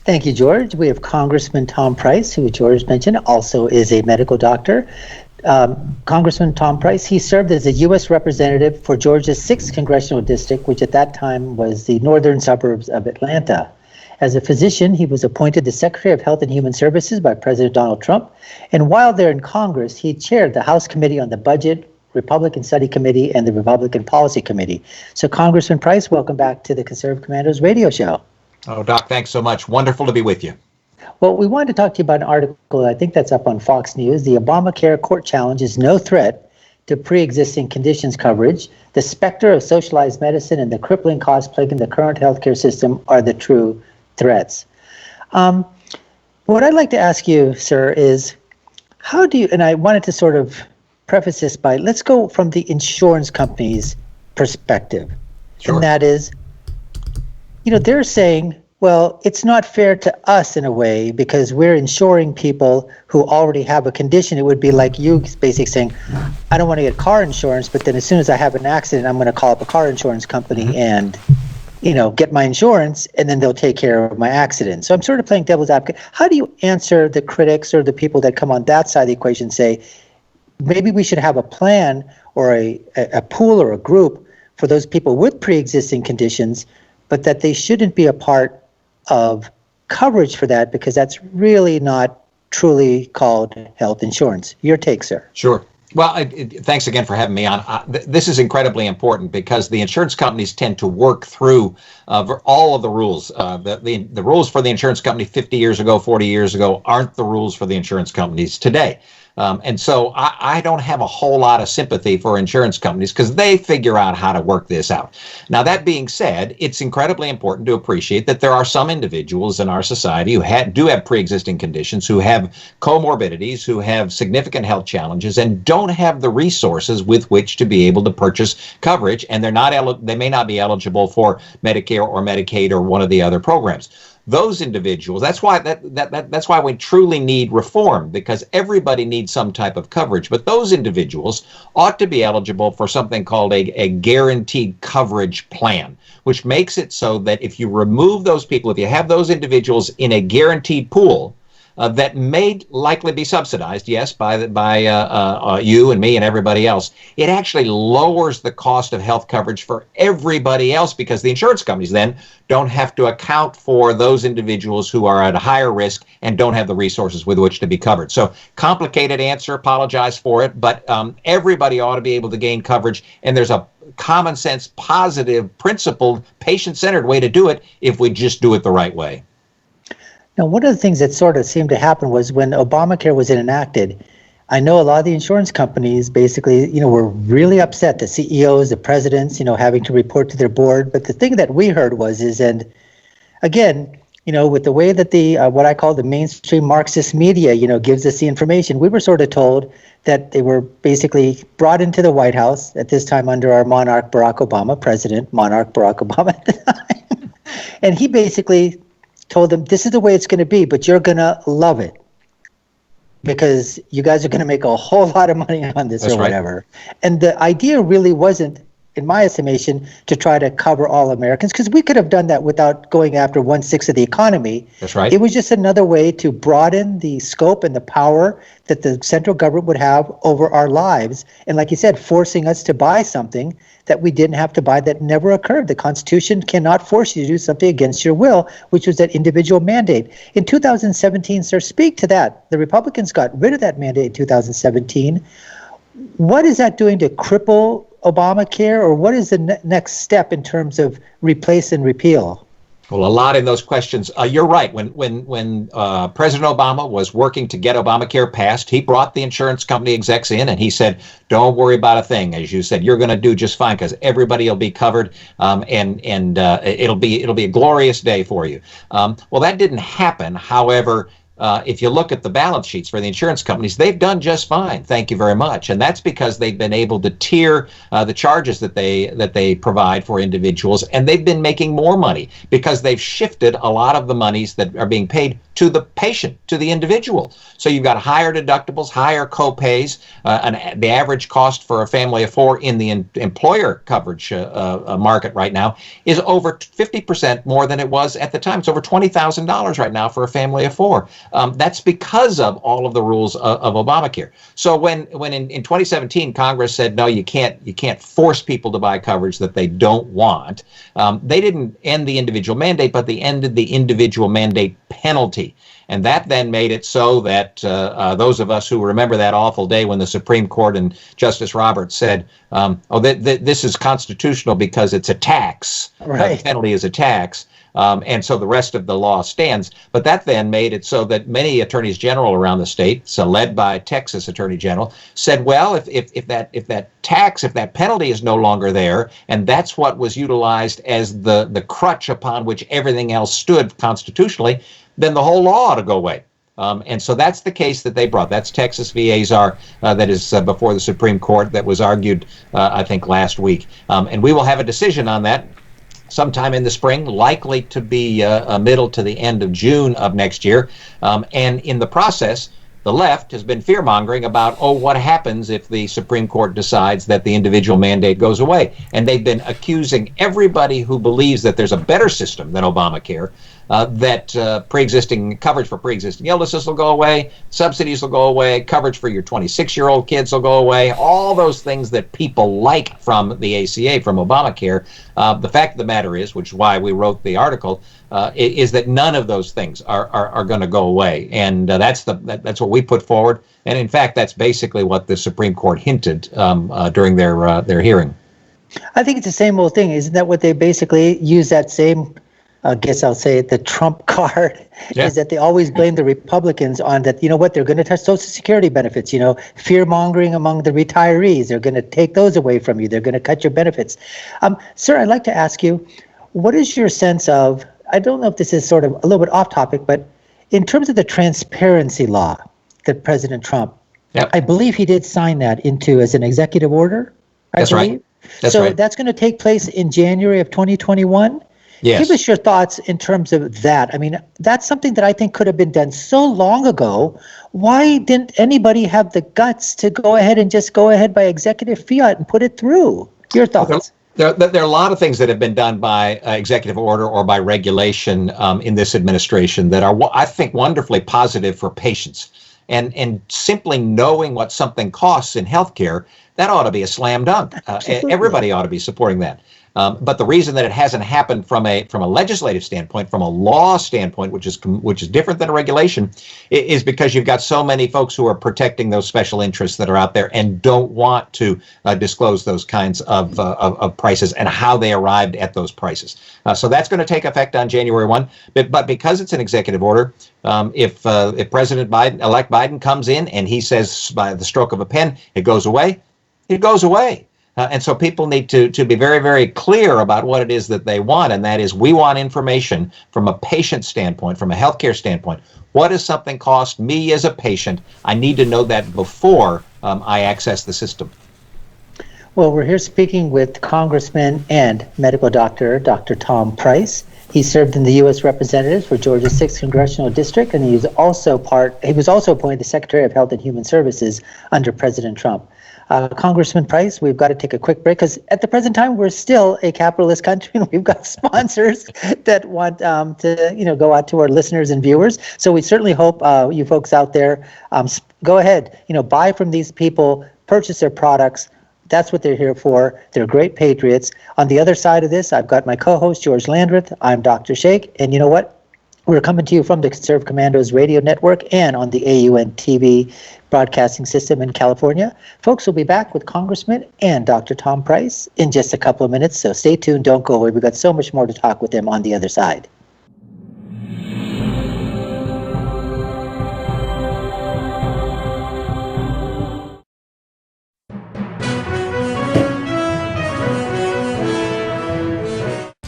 Thank you, George. We have Congressman Tom Price, who George mentioned also is a medical doctor. Congressman Tom Price, he served as a U.S. representative for Georgia's 6th congressional district, which at that time was the northern suburbs of Atlanta. As a physician, he was appointed the Secretary of Health and Human Services by President Donald Trump. And while there in Congress, he chaired the House Committee on the Budget, Republican Study Committee, and the Republican Policy Committee. So Congressman Price, welcome back to the Conservative Commandos radio show. Oh, Doc, thanks so much. Wonderful to be with you. Well, we wanted to talk to you about an article, I think that's up on Fox News. The ObamaCare court challenge is no threat to pre-existing conditions coverage. The specter of socialized medicine and the crippling costs plaguing the current healthcare system are the true threats. What I'd like to ask you, sir, is how do you, and I wanted to sort of preface this by, let's go from the insurance company's perspective. Sure. And that is, they're saying, well, it's not fair to us in a way because we're insuring people who already have a condition. It would be like you basically saying, I don't want to get car insurance, but then as soon as I have an accident, I'm going to call up a car insurance company and get my insurance, and then they'll take care of my accident. So I'm sort of playing devil's advocate. How do you answer the critics or the people that come on that side of the equation and say, maybe we should have a plan or a pool or a group for those people with pre-existing conditions, but that they shouldn't be a part of coverage for that because that's really not truly called health insurance. Your take, sir. Sure. Well, thanks again for having me on. This is incredibly important because the insurance companies tend to work through all of the rules. The rules for the insurance company 50 years ago, 40 years ago aren't the rules for the insurance companies today. And so I don't have a whole lot of sympathy for insurance companies because they figure out how to work this out. Now, that being said, it's incredibly important to appreciate that there are some individuals in our society who do have pre-existing conditions, who have comorbidities, who have significant health challenges, and don't have the resources with which to be able to purchase coverage, and they may not be eligible for Medicare or Medicaid or one of the other programs. Those individuals, that's why we truly need reform, because everybody needs some type of coverage. But those individuals ought to be eligible for something called a guaranteed coverage plan, which makes it so that if you remove those people, if you have those individuals in a guaranteed pool, that may likely be subsidized, yes, by you and me and everybody else. It actually lowers the cost of health coverage for everybody else because the insurance companies then don't have to account for those individuals who are at a higher risk and don't have the resources with which to be covered. So complicated answer, apologize for it, but everybody ought to be able to gain coverage, and there's a common sense, positive, principled, patient-centered way to do it if we just do it the right way. Now, one of the things that sort of seemed to happen was when Obamacare was enacted, I know a lot of the insurance companies basically, were really upset, the CEOs, the presidents, having to report to their board. But the thing that we heard and again, with the way that the what I call the mainstream Marxist media, gives us the information, we were sort of told that they were basically brought into the White House at this time under our monarch Barack Obama, President Monarch Barack Obama at the time, and he basically told them, this is the way it's going to be, but you're going to love it because you guys are going to make a whole lot of money on this. That's or whatever. Right. And the idea really wasn't, in my estimation, to try to cover all Americans, because we could have done that without going after 1/6 of the economy. That's right. It was just another way to broaden the scope and the power that the central government would have over our lives. And like you said, forcing us to buy something that we didn't have to buy, that never occurred. The Constitution cannot force you to do something against your will, which was that individual mandate. In 2017, sir, speak to that. The Republicans got rid of that mandate in 2017. What is that doing to cripple Obamacare, or what is the next step in terms of replace and repeal? Well, a lot in those questions. You're right. When President Obama was working to get Obamacare passed, he brought the insurance company execs in and he said, "Don't worry about a thing. As you said, you're going to do just fine because everybody will be covered, and it'll be a glorious day for you." Well, that didn't happen. However, if you look at the balance sheets for the insurance companies, they've done just fine. Thank you very much. And that's because they've been able to tier the charges that they provide for individuals, and they've been making more money because they've shifted a lot of the monies that are being paid to the patient, to the individual. So you've got higher deductibles, higher co-pays. The average cost for a family of four in the employer coverage market right now is over 50% more than it was at the time. It's over $20,000 right now for a family of four. That's because of all of the rules of Obamacare. So when in 2017 Congress said no, you can't force people to buy coverage that they don't want, they didn't end the individual mandate, but they ended the individual mandate penalty. And that then made it so that those of us who remember that awful day when the Supreme Court and Justice Roberts said, this is constitutional because it's a tax, right. The penalty is a tax. And so the rest of the law stands. But that then made it so that many attorneys general around the state, so led by Texas Attorney General, said, well, if that penalty is no longer there, and that's what was utilized as the crutch upon which everything else stood constitutionally, then the whole law ought to go away. And so that's the case that they brought. That's Texas v. Azar, that is before the Supreme Court, that was argued, I think, last week. And we will have a decision on that sometime in the spring, likely to be middle to the end of June of next year. And in the process, The left has been fear-mongering about, what happens if the Supreme Court decides that the individual mandate goes away? And they've been accusing everybody who believes that there's a better system than Obamacare, that pre-existing coverage for pre-existing illnesses will go away, subsidies will go away, coverage for your 26-year-old kids will go away, all those things that people like from the ACA, from Obamacare. The fact of the matter is, which is why we wrote the article, is that none of those things are going to go away, and that's what we put forward. And in fact, that's basically what the Supreme Court hinted during their hearing. I think it's the same old thing. Isn't that what they basically use that same? I guess I'll say it, the Trump card, is that they always blame the Republicans on that, they're going to touch Social Security benefits, fear-mongering among the retirees. They're going to take those away from you. They're going to cut your benefits. Sir, I'd like to ask you, what is your sense of, I don't know if this is sort of a little bit off topic, but in terms of the transparency law that President Trump, I believe he did sign that into as an executive order, That's right. So that's going to take place in January of 2021? Yes. Give us your thoughts in terms of that. I mean, that's something that I think could have been done so long ago. Why didn't anybody have the guts to go ahead and just go ahead by executive fiat and put it through? Your thoughts? There are a lot of things that have been done by executive order or by regulation in this administration that are, I think, wonderfully positive for patients. And simply knowing what something costs in healthcare, that ought to be a slam dunk. Everybody ought to be supporting that. But the reason that it hasn't happened from a legislative standpoint, from a law standpoint, which is different than a regulation, is because you've got so many folks who are protecting those special interests that are out there and don't want to disclose those kinds of prices and how they arrived at those prices. So that's going to take effect on January 1. But because it's an executive order, if President Elect Biden comes in and he says by the stroke of a pen, it goes away, it goes away. And so people need to be very, very clear about what it is that they want, and that is we want information from a patient standpoint, from a healthcare standpoint. What does something cost me as a patient? I need to know that before I access the system. Well, we're here speaking with Congressman and medical doctor, Dr. Tom Price. He served in the U.S. Representative for Georgia's 6th Congressional District, and he was also appointed the Secretary of Health and Human Services under President Trump. Congressman Price, we've got to take a quick break because at the present time, we're still a capitalist country and we've got sponsors that want to go out to our listeners and viewers. So we certainly hope you folks out there, go ahead, buy from these people, purchase their products. That's what they're here for. They're great patriots. On the other side of this, I've got my co-host, George Landreth. I'm Dr. Sheikh. And you know what? We're coming to you from the Conservative Commandos radio network and on the AUN TV broadcasting system in California. Folks, we'll be back with Congressman and Dr. Tom Price in just a couple of minutes. So stay tuned. Don't go away. We've got so much more to talk with them on the other side.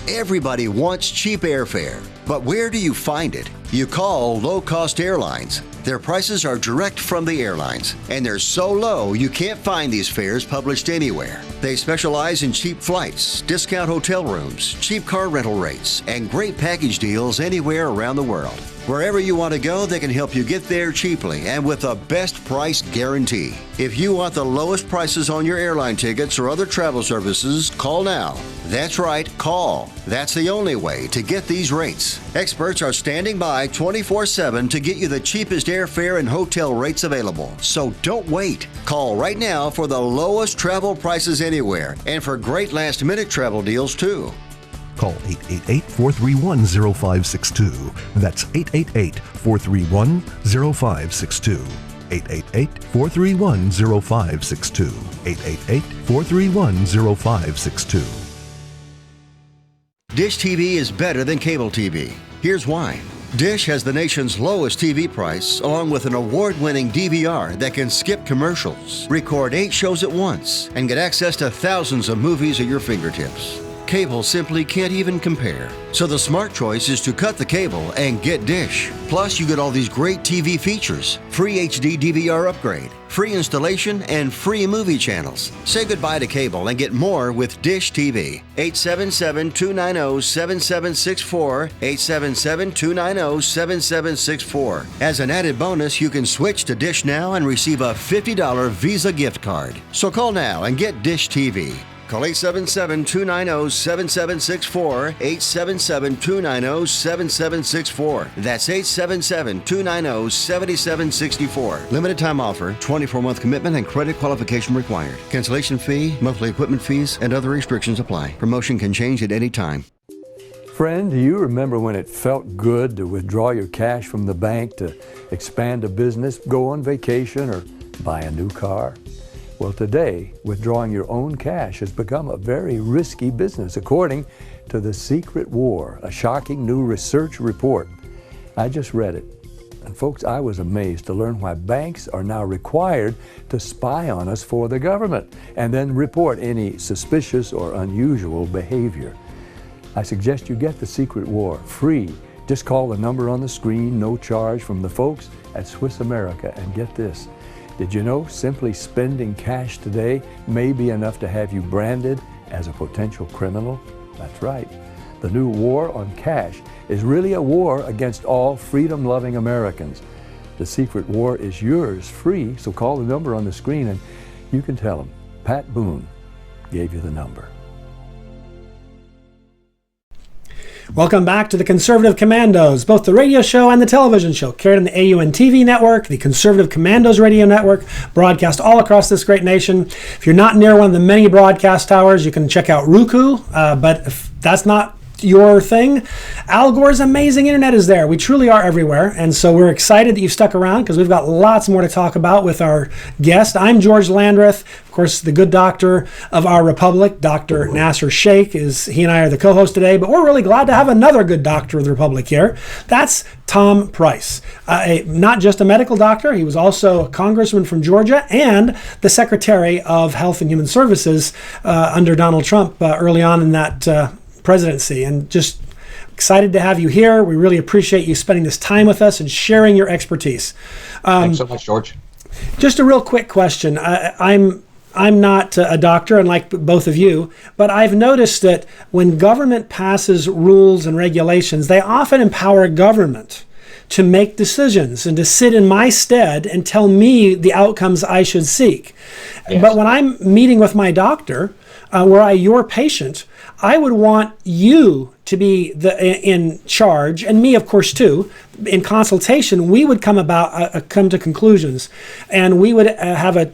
Everybody wants cheap airfare, but where do you find it? You call low-cost airlines. Their prices are direct from the airlines, and they're so low you can't find these fares published anywhere. They specialize in cheap flights, discount hotel rooms, cheap car rental rates, and great package deals anywhere around the world. Wherever you want to go, they can help you get there cheaply and with a best price guarantee. If you want the lowest prices on your airline tickets or other travel services, call now. That's right, call. That's the only way to get these rates. Experts are standing by 24/7 to get you the cheapest airfare and hotel rates available. So don't wait. Call right now for the lowest travel prices anywhere and for great last-minute travel deals too. Call 888-431-0562. That's 888-431-0562. 888-431-0562. 888-431-0562. Dish TV is better than cable TV. Here's why. Dish has the nation's lowest TV price, along with an award-winning DVR that can skip commercials, record 8 shows at once, and get access to thousands of movies at your fingertips. cable simply can't even compare. So the smart choice is to cut the cable and get Dish. Plus, you get all these great TV features, free HD DVR upgrade, free installation, and free movie channels. Say goodbye to cable and get more with Dish TV. 877-290-7764, 877-290-7764. As an added bonus, you can switch to Dish now and receive a $50 Visa gift card. So call now and get Dish TV. Call 877-290-7764, 877-290-7764. That's 877-290-7764. Limited time offer, 24-month commitment and credit qualification required. Cancellation fee, monthly equipment fees, and other restrictions apply. Promotion can change at any time. Friend, do you remember when it felt good to withdraw your cash from the bank to expand a business, go on vacation, or buy a new car? Well, today, withdrawing your own cash has become a very risky business, according to The Secret War, a shocking new research report. I just read it. And folks, I was amazed to learn why banks are now required to spy on us for the government and then report any suspicious or unusual behavior. I suggest you get The Secret War free. Just call the number on the screen, no charge, from the folks at Swiss America, and get this. Did you know simply spending cash today may be enough to have you branded as a potential criminal? That's right. The new war on cash is really a war against all freedom-loving Americans. The Secret War is yours free, so call the number on the screen and you can tell them Pat Boone gave you the number. Welcome back to the Conservative Commandos, both the radio show and the television show, carried on the AUN TV network, the Conservative Commandos radio network, broadcast all across this great nation. If you're not near one of the many broadcast towers, you can check out Roku, but if that's not your thing, Al Gore's amazing internet is there. We truly are everywhere, and so we're excited that you've stuck around because we've got lots more to talk about with our guest. I'm George Landreth, of course, the good doctor of our republic. Dr. Nasser Sheikh he and I are the co-host today, but we're really glad to have another good doctor of the republic here. That's Tom Price, not just a medical doctor. He was also a congressman from Georgia and the Secretary of Health and Human Services under Donald Trump early on in that presidency, and just excited to have you here. We really appreciate you spending this time with us and sharing your expertise. Thanks so much, George. Just a real quick question. I'm not a doctor, unlike both of you, but I've noticed that when government passes rules and regulations, they often empower government to make decisions and to sit in my stead and tell me the outcomes I should seek. Yes. But when I'm meeting with my doctor, your patient, I would want you to be in charge, and me, of course, too. In consultation, we would come to conclusions, and we would have a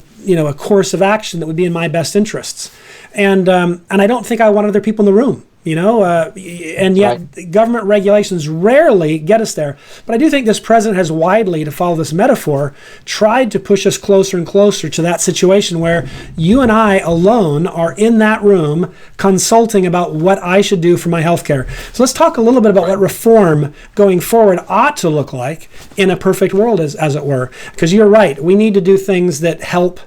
course of action that would be in my best interests. And I don't think I want other people in the room. And yet right. Government regulations rarely get us there. But I do think this president has widely, to follow this metaphor, tried to push us closer and closer to that situation where you and I alone are in that room consulting about what I should do for my health care. So let's talk a little bit about what reform going forward ought to look like in a perfect world, as it were. Because you're right, we need to do things that help.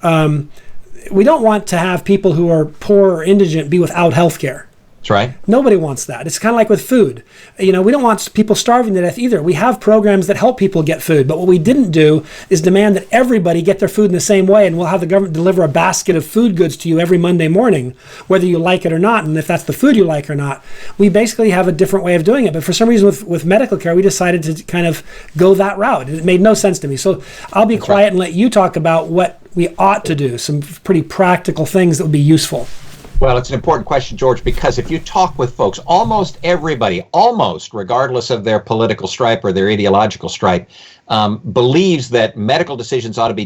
We don't want to have people who are poor or indigent be without health care. That's right. Nobody wants that. It's kind of like with food. We don't want people starving to death either. We have programs that help people get food, but what we didn't do is demand that everybody get their food in the same way, and we'll have the government deliver a basket of food goods to you every Monday morning, whether you like it or not, and if that's the food you like or not. We basically have a different way of doing it, but for some reason with medical care, we decided to kind of go that route. It made no sense to me. So I'll be quiet and let you talk about what we ought to do, some pretty practical things that would be useful. Well, it's an important question, George, because if you talk with folks, almost everybody, regardless of their political stripe or their ideological stripe, believes that medical decisions ought to be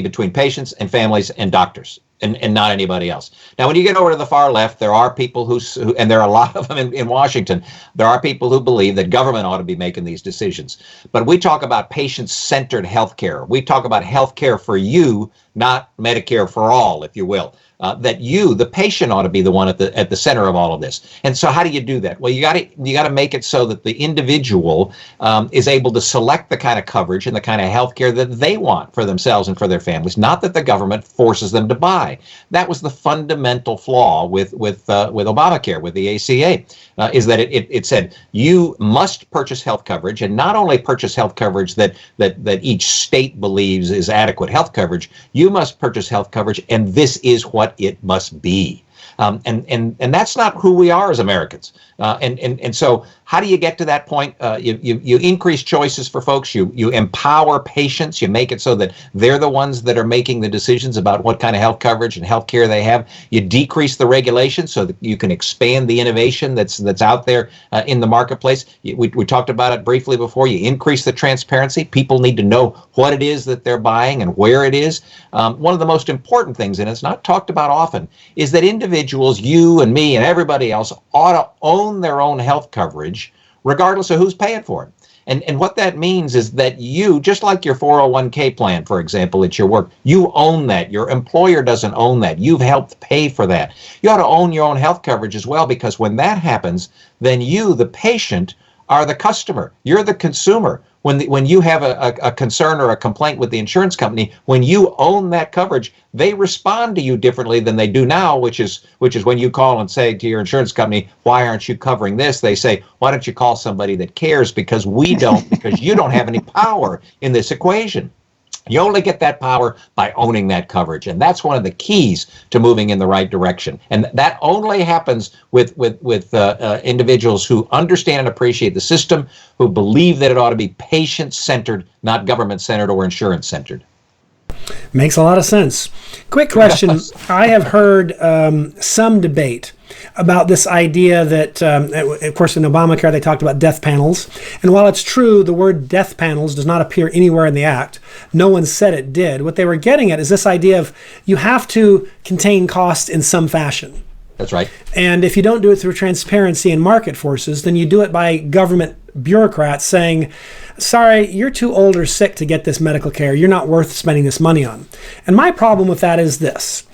between patients and families and doctors, and not anybody else. Now, when you get over to the far left, there are people who and there are a lot of them in Washington, there are people who believe that government ought to be making these decisions. But we talk about patient-centered health care. We talk about health care for you, not Medicare for all, if you will. that you, the patient, ought to be the one at the center of all of this. And so how do you do that? Well, you got to make it so that the individual is able to select the kind of coverage and the kind of health care that they want for themselves and for their families, not that the government forces them to buy. That was the fundamental flaw with Obamacare, with the ACA, is that it said you must purchase health coverage, and not only purchase health coverage that each state believes is adequate health coverage, you must purchase health coverage, and this is what it must be. And that's not who we are as Americans. And so how do you get to that point? You increase choices for folks. You empower patients. You make it so that they're the ones that are making the decisions about what kind of health coverage and health care they have. You decrease the regulation so that you can expand the innovation that's out there in the marketplace. We talked about it briefly before. You increase the transparency. People need to know what it is that they're buying and where it is. One of the most important things, and it's not talked about often, is that individuals, you and me and everybody else, ought to own their own health coverage regardless of who's paying for it. And what that means is that you, just like your 401k plan, for example, at your work, you own that. Your employer doesn't own that. You've helped pay for that. You ought to own your own health coverage as well, because when that happens, then you, the patient, are the customer. You're the consumer. When you have a concern or a complaint with the insurance company, when you own that coverage, they respond to you differently than they do now, which is when you call and say to your insurance company, why aren't you covering this? They say, why don't you call somebody that cares? Because we don't, because you don't have any power in this equation. You only get that power by owning that coverage. And that's one of the keys to moving in the right direction. And that only happens with individuals who understand and appreciate the system, who believe that it ought to be patient-centered, not government-centered or insurance-centered. Makes a lot of sense. Quick question. I have heard some debate about this idea that, of course, in Obamacare, they talked about death panels. And while it's true, the word death panels does not appear anywhere in the act. No one said it did. What they were getting at is this idea of you have to contain costs in some fashion. That's right. And if you don't do it through transparency and market forces, then you do it by government bureaucrats saying, sorry, you're too old or sick to get this medical care. You're not worth spending this money on. And my problem with that is this.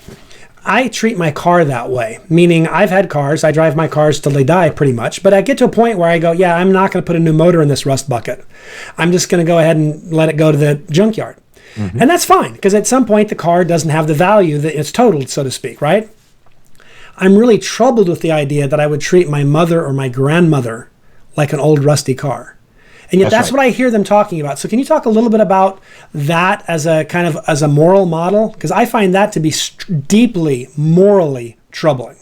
I treat my car that way, meaning I've had cars. I drive my cars till they die pretty much. But I get to a point where I go, yeah, I'm not going to put a new motor in this rust bucket. I'm just going to go ahead and let it go to the junkyard. Mm-hmm. And that's fine, because at some point the car doesn't have the value that it's totaled, so to speak, right? I'm really troubled with the idea that I would treat my mother or my grandmother like an old rusty car. And yet that's right. What I hear them talking about. So can you talk a little bit about that as a kind of as a moral model? Because I find that to be deeply morally troubling.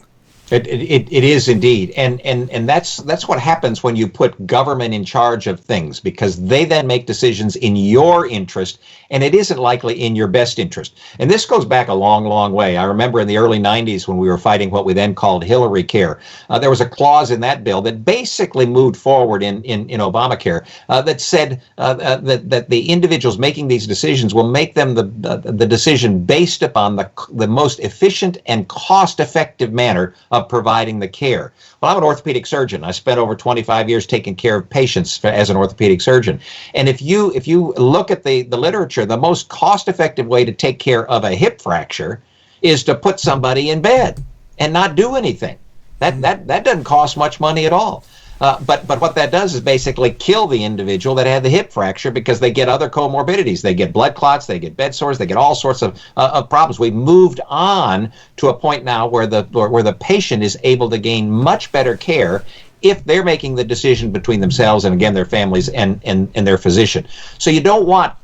It is indeed, and that's what happens when you put government in charge of things, because they then make decisions in your interest, and it isn't likely in your best interest. And this goes back a long, long way. I remember in the early 90s when we were fighting what we then called HillaryCare, there was a clause in that bill that basically moved forward in Obamacare that said that the individuals making these decisions will make them the decision based upon the most efficient and cost-effective manner of providing the care. Well, I'm an orthopedic surgeon. I spent over 25 years taking care of patients as an orthopedic surgeon. And if you look at the literature, the most cost-effective way to take care of a hip fracture is to put somebody in bed and not do anything. That doesn't cost much money at all. But what that does is basically kill the individual that had the hip fracture, because they get other comorbidities. They get blood clots, they get bed sores, they get all sorts of problems. We've moved on to a point now where the patient is able to gain much better care if they're making the decision between themselves and, again, their families and their physician. So you don't want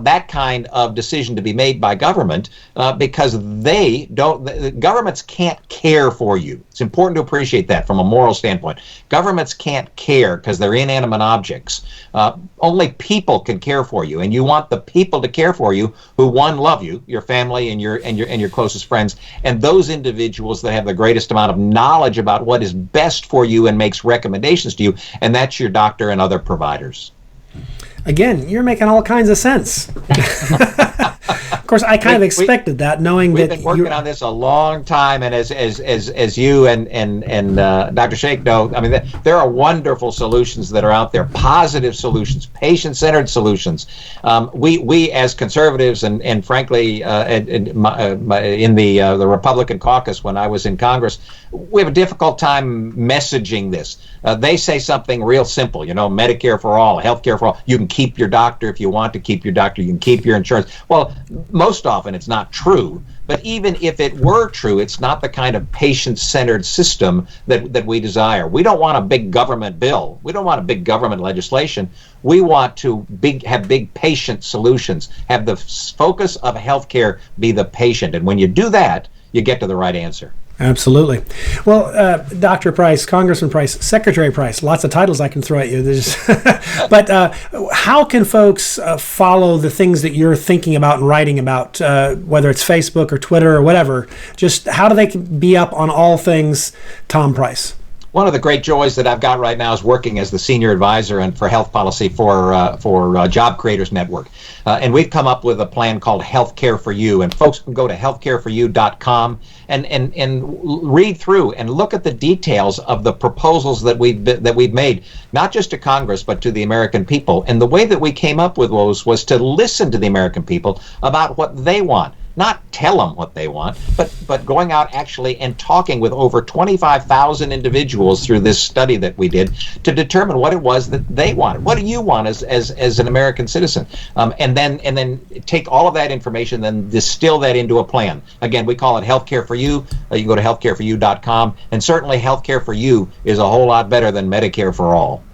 that kind of decision to be made by government, because governments can't care for you. It's important to appreciate that from a moral standpoint. Governments can't care because they're inanimate objects. Only people can care for you, and you want the people to care for you who, one, love you, your family and your closest friends, and those individuals that have the greatest amount of knowledge about what is best for you and makes recommendations to you, and that's your doctor and other providers. Again, you're making all kinds of sense. Of course, I kind of expected that, knowing we've that been working on this a long time, and as you and Dr. Sheikh know, I mean, there are wonderful solutions that are out there, positive solutions, patient-centered solutions. We as conservatives, and frankly, in the Republican caucus when I was in Congress, we have a difficult time messaging this. They say something real simple, Medicare for all, health care for all. You can keep your doctor if you want to keep your doctor. You can keep your insurance. Well, most often it's not true, but even if it were true, it's not the kind of patient-centered system that we desire. We don't want a big government bill. We don't want a big government legislation. We want to have big patient solutions, have the focus of healthcare be the patient. And when you do that, you get to the right answer. Absolutely. Well, Dr. Price, Congressman Price, Secretary Price, lots of titles I can throw at you. But how can folks follow the things that you're thinking about and writing about, whether it's Facebook or Twitter or whatever? Just how do they be up on all things Tom Price? One of the great joys that I've got right now is working as the senior advisor and for health policy for Job Creators Network. And we've come up with a plan called Healthcare for You. And folks can go to healthcareforyou.com and read through and look at the details of the proposals that we've made, not just to Congress, but to the American people. And the way that we came up with those was to listen to the American people about what they want. Not tell them what they want, but going out actually and talking with over 25,000 individuals through this study that we did to determine what it was that they wanted. What do you want as an American citizen? And then take all of that information, then distill that into a plan. Again, we call it Healthcare for You. You can go to healthcareforyou.com, and certainly Healthcare for You is a whole lot better than Medicare for all.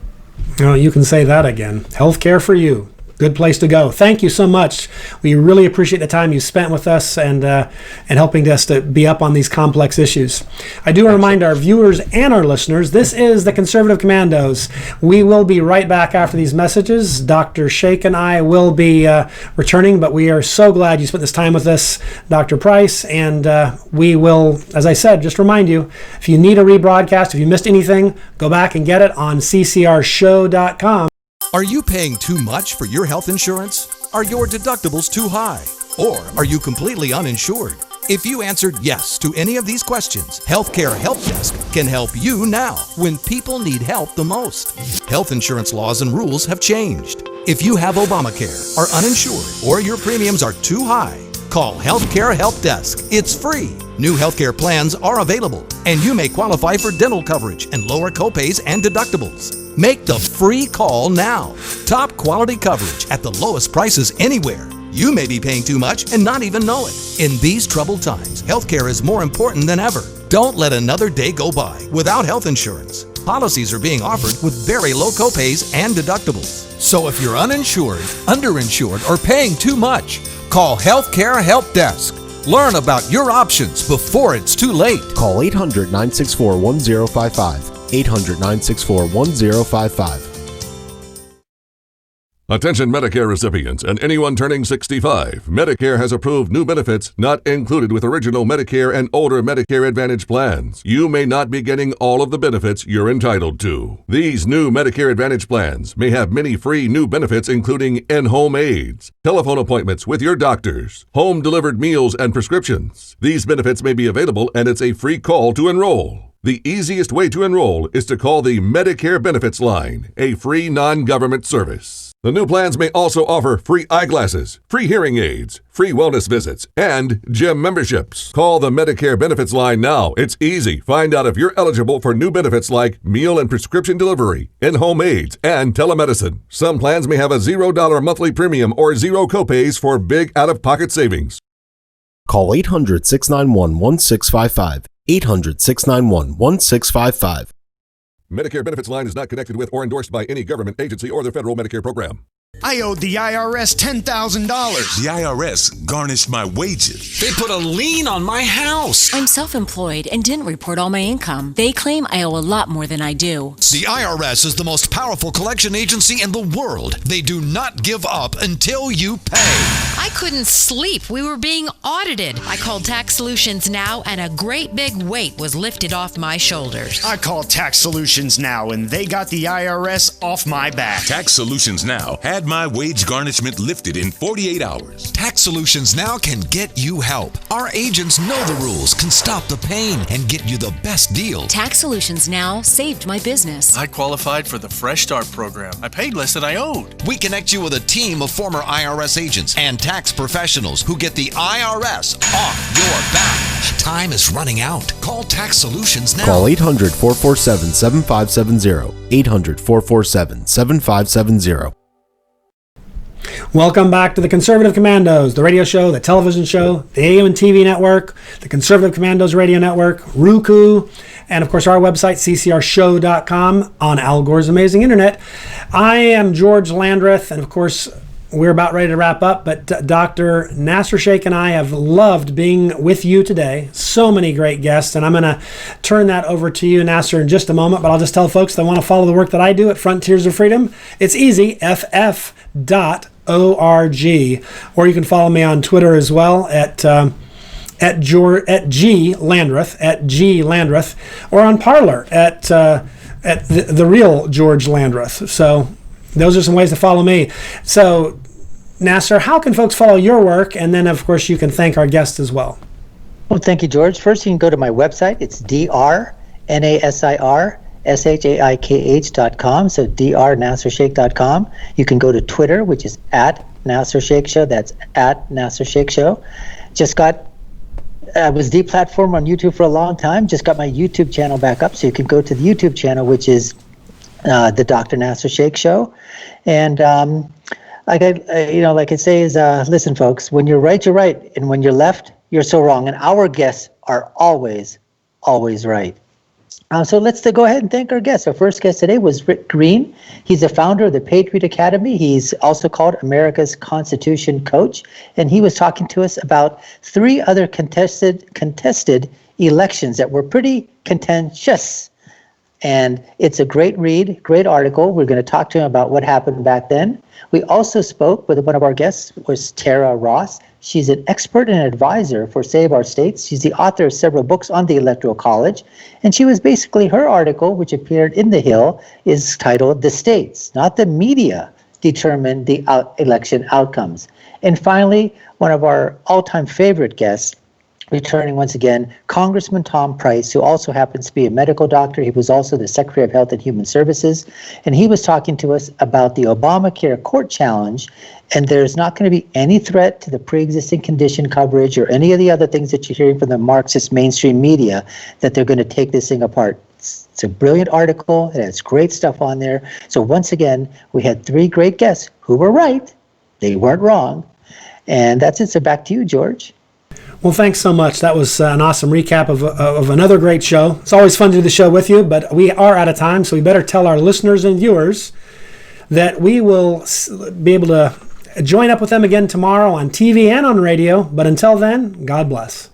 Oh, you can say that again. Healthcare for You. Good place to go. Thank you so much. We really appreciate the time you spent with us and helping us to be up on these complex issues. I do remind our viewers and our listeners, this is the Conservative Commandos. We will be right back after these messages. Dr. Sheikh and I will be returning, but we are so glad you spent this time with us, Dr. Price, and we will, as I said, just remind you, if you need a rebroadcast, if you missed anything, go back and get it on ccrshow.com. Are you paying too much for your health insurance? Are your deductibles too high? Or are you completely uninsured? If you answered yes to any of these questions, Healthcare Help Desk can help you now when people need help the most. Health insurance laws and rules have changed. If you have ObamaCare, are uninsured, or your premiums are too high, call Healthcare Help Desk. It's free. New healthcare plans are available, and you may qualify for dental coverage and lower copays and deductibles. Make the free call now. Top quality coverage at the lowest prices anywhere. You may be paying too much and not even know it. In these troubled times, healthcare is more important than ever. Don't let another day go by without health insurance. Policies are being offered with very low copays and deductibles. So if you're uninsured, underinsured, or paying too much, call Healthcare Help Desk. Learn about your options before it's too late. Call 800-964-1055. 800-964-1055. Attention Medicare recipients and anyone turning 65. Medicare has approved new benefits not included with original Medicare and older Medicare Advantage plans. You may not be getting all of the benefits you're entitled to. These new Medicare Advantage plans may have many free new benefits including in-home aids, telephone appointments with your doctors, home-delivered meals and prescriptions. These benefits may be available and it's a free call to enroll. The easiest way to enroll is to call the Medicare Benefits Line, a free non-government service. The new plans may also offer free eyeglasses, free hearing aids, free wellness visits, and gym memberships. Call the Medicare Benefits Line now. It's easy. Find out if you're eligible for new benefits like meal and prescription delivery, in-home aids, and telemedicine. Some plans may have a $0 monthly premium or zero copays for big out-of-pocket savings. Call 800-691-1655. 800-691-1655. Medicare Benefits Line is not connected with or endorsed by any government agency or the federal Medicare program. I owed the IRS $10,000. The IRS garnished my wages. They put a lien on my house. I'm self-employed and didn't report all my income. They claim I owe a lot more than I do. The IRS is the most powerful collection agency in the world. They do not give up until you pay. I couldn't sleep. We were being audited. I called Tax Solutions Now, and a great big weight was lifted off my shoulders. I called Tax Solutions Now, and they got the IRS off my back. Tax Solutions Now had my wage garnishment lifted in 48 hours. Tax Solutions Now can get you help. Our agents know the rules, can stop the pain, and get you the best deal. Tax Solutions Now saved my business. I qualified for the Fresh Start program. I paid less than I owed. We connect you with a team of former IRS agents and tax professionals who get the IRS off your back. Time is running out. Call Tax Solutions Now. Call 800-447-7570. 800-447-7570. Welcome back to the Conservative Commandos, the radio show, the television show, the AM and TV network, the Conservative Commandos radio network, Roku, and of course our website, ccrshow.com, on Al Gore's amazing internet. I am George Landreth, and of course we're about ready to wrap up, but Dr. Nasser Sheikh and I have loved being with you today. So many great guests, and I'm going to turn that over to you, Nasser, in just a moment, but I'll just tell folks that want to follow the work that I do at Frontiers of Freedom. It's easy, ff.org, or you can follow me on Twitter as well at G Landreth, or on Parler at the real George Landreth. So those are some ways to follow me. So, Nasser, how can folks follow your work? And then, of course, you can thank our guests as well. Well, thank you, George. First, you can go to my website. It's drnasirshakh.com. So drnasirshakh.com. You can go to Twitter, which is at Nasser Sheikh Show. That's at Nasser Sheikh Show. I was deplatformed on YouTube for a long time. Just got my YouTube channel back up. So you can go to the YouTube channel, which is the Dr. Nasser Sheikh Show. And like I say is, listen, folks, when you're right, you're right. And when you're left, you're so wrong. And our guests are always, always right. So let's go ahead and thank our guests. Our first guest today was Rick Green. He's the founder of the Patriot Academy. He's also called America's Constitution Coach. And he was talking to us about 3 other contested elections that were pretty contentious. And it's a great read, great article. We're going to talk to him about what happened back then. We also spoke with one of our guests, was Tara Ross. She's an expert and advisor for Save Our States. She's the author of several books on the Electoral College. And she was basically, her article, which appeared in The Hill, is titled "The States, Not the Media, Determine the Election Outcomes." And finally, one of our all-time favorite guests, returning once again, Congressman Tom Price, who also happens to be a medical doctor. He was also the Secretary of Health and Human Services. And he was talking to us about the Obamacare court challenge. And there's not going to be any threat to the pre-existing condition coverage or any of the other things that you're hearing from the Marxist mainstream media, that they're going to take this thing apart. It's a brilliant article. It has great stuff on there. So once again, we had 3 great guests who were right. They weren't wrong. And that's it. So back to you, George. Well, thanks so much. That was an awesome recap of another great show. It's always fun to do the show with you, but we are out of time, so we better tell our listeners and viewers that we will be able to join up with them again tomorrow on TV and on radio. But until then, God bless.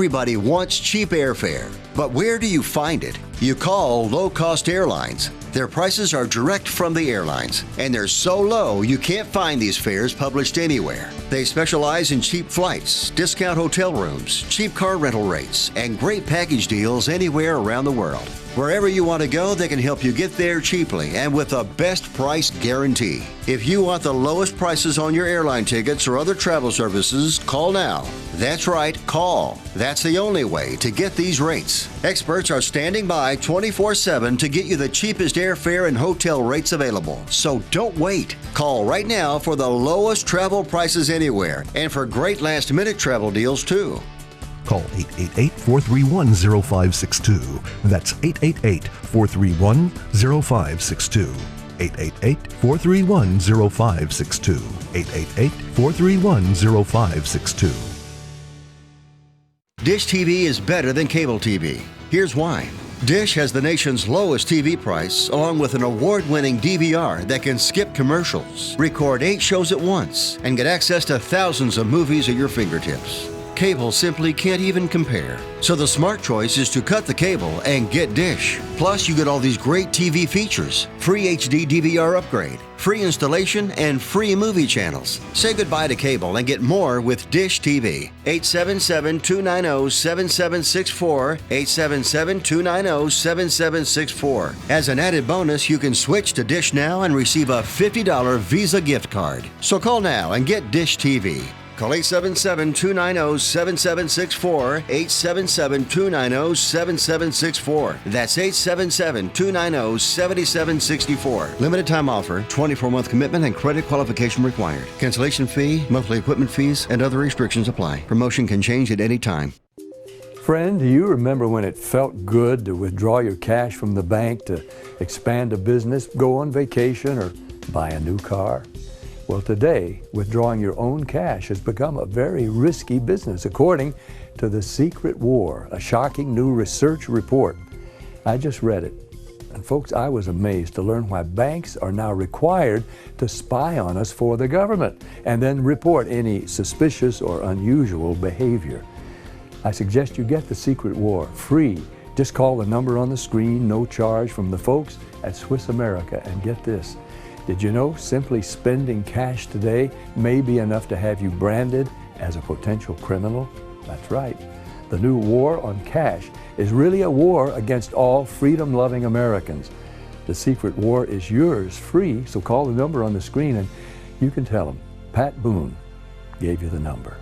Everybody wants cheap airfare, but where do you find it? You call low-cost airlines. Their prices are direct from the airlines, and they're so low you can't find these fares published anywhere. They specialize in cheap flights, discount hotel rooms, cheap car rental rates, and great package deals anywhere around the world. Wherever you want to go, they can help you get there cheaply and with a best price guarantee. If you want the lowest prices on your airline tickets or other travel services, call now. That's right, call. That's the only way to get these rates. Experts are standing by 24/7 to get you the cheapest airfare and hotel rates available. So don't wait. Call right now for the lowest travel prices anywhere and for great last-minute travel deals too. Call 888-431-0562. That's 888-431-0562. 888-431-0562. 888-431-0562. Dish TV is better than cable TV. Here's why. Dish has the nation's lowest TV price, along with an award-winning DVR that can skip commercials, record 8 shows at once, and get access to thousands of movies at your fingertips. Cable simply can't even compare. So the smart choice is to cut the cable and get Dish. Plus, you get all these great TV features, free HD DVR upgrade, free installation, and free movie channels. Say goodbye to cable and get more with Dish TV. 877-290-7764, 877-290-7764. As an added bonus, you can switch to Dish now and receive a $50 Visa gift card. So call now and get Dish TV. Call 877-290-7764, 877-290-7764. That's 877-290-7764. Limited time offer, 24-month commitment and credit qualification required. Cancellation fee, monthly equipment fees, and other restrictions apply. Promotion can change at any time. Friend, do you remember when it felt good to withdraw your cash from the bank to expand a business, go on vacation, or buy a new car? Well, today, withdrawing your own cash has become a very risky business, according to The Secret War, a shocking new research report. I just read it. And folks, I was amazed to learn why banks are now required to spy on us for the government and then report any suspicious or unusual behavior. I suggest you get The Secret War free. Just call the number on the screen, no charge, from the folks at Swiss America, and get this. Did you know simply spending cash today may be enough to have you branded as a potential criminal? That's right. The new war on cash is really a war against all freedom-loving Americans. The Secret War is yours free, so call the number on the screen and you can tell them Pat Boone gave you the number.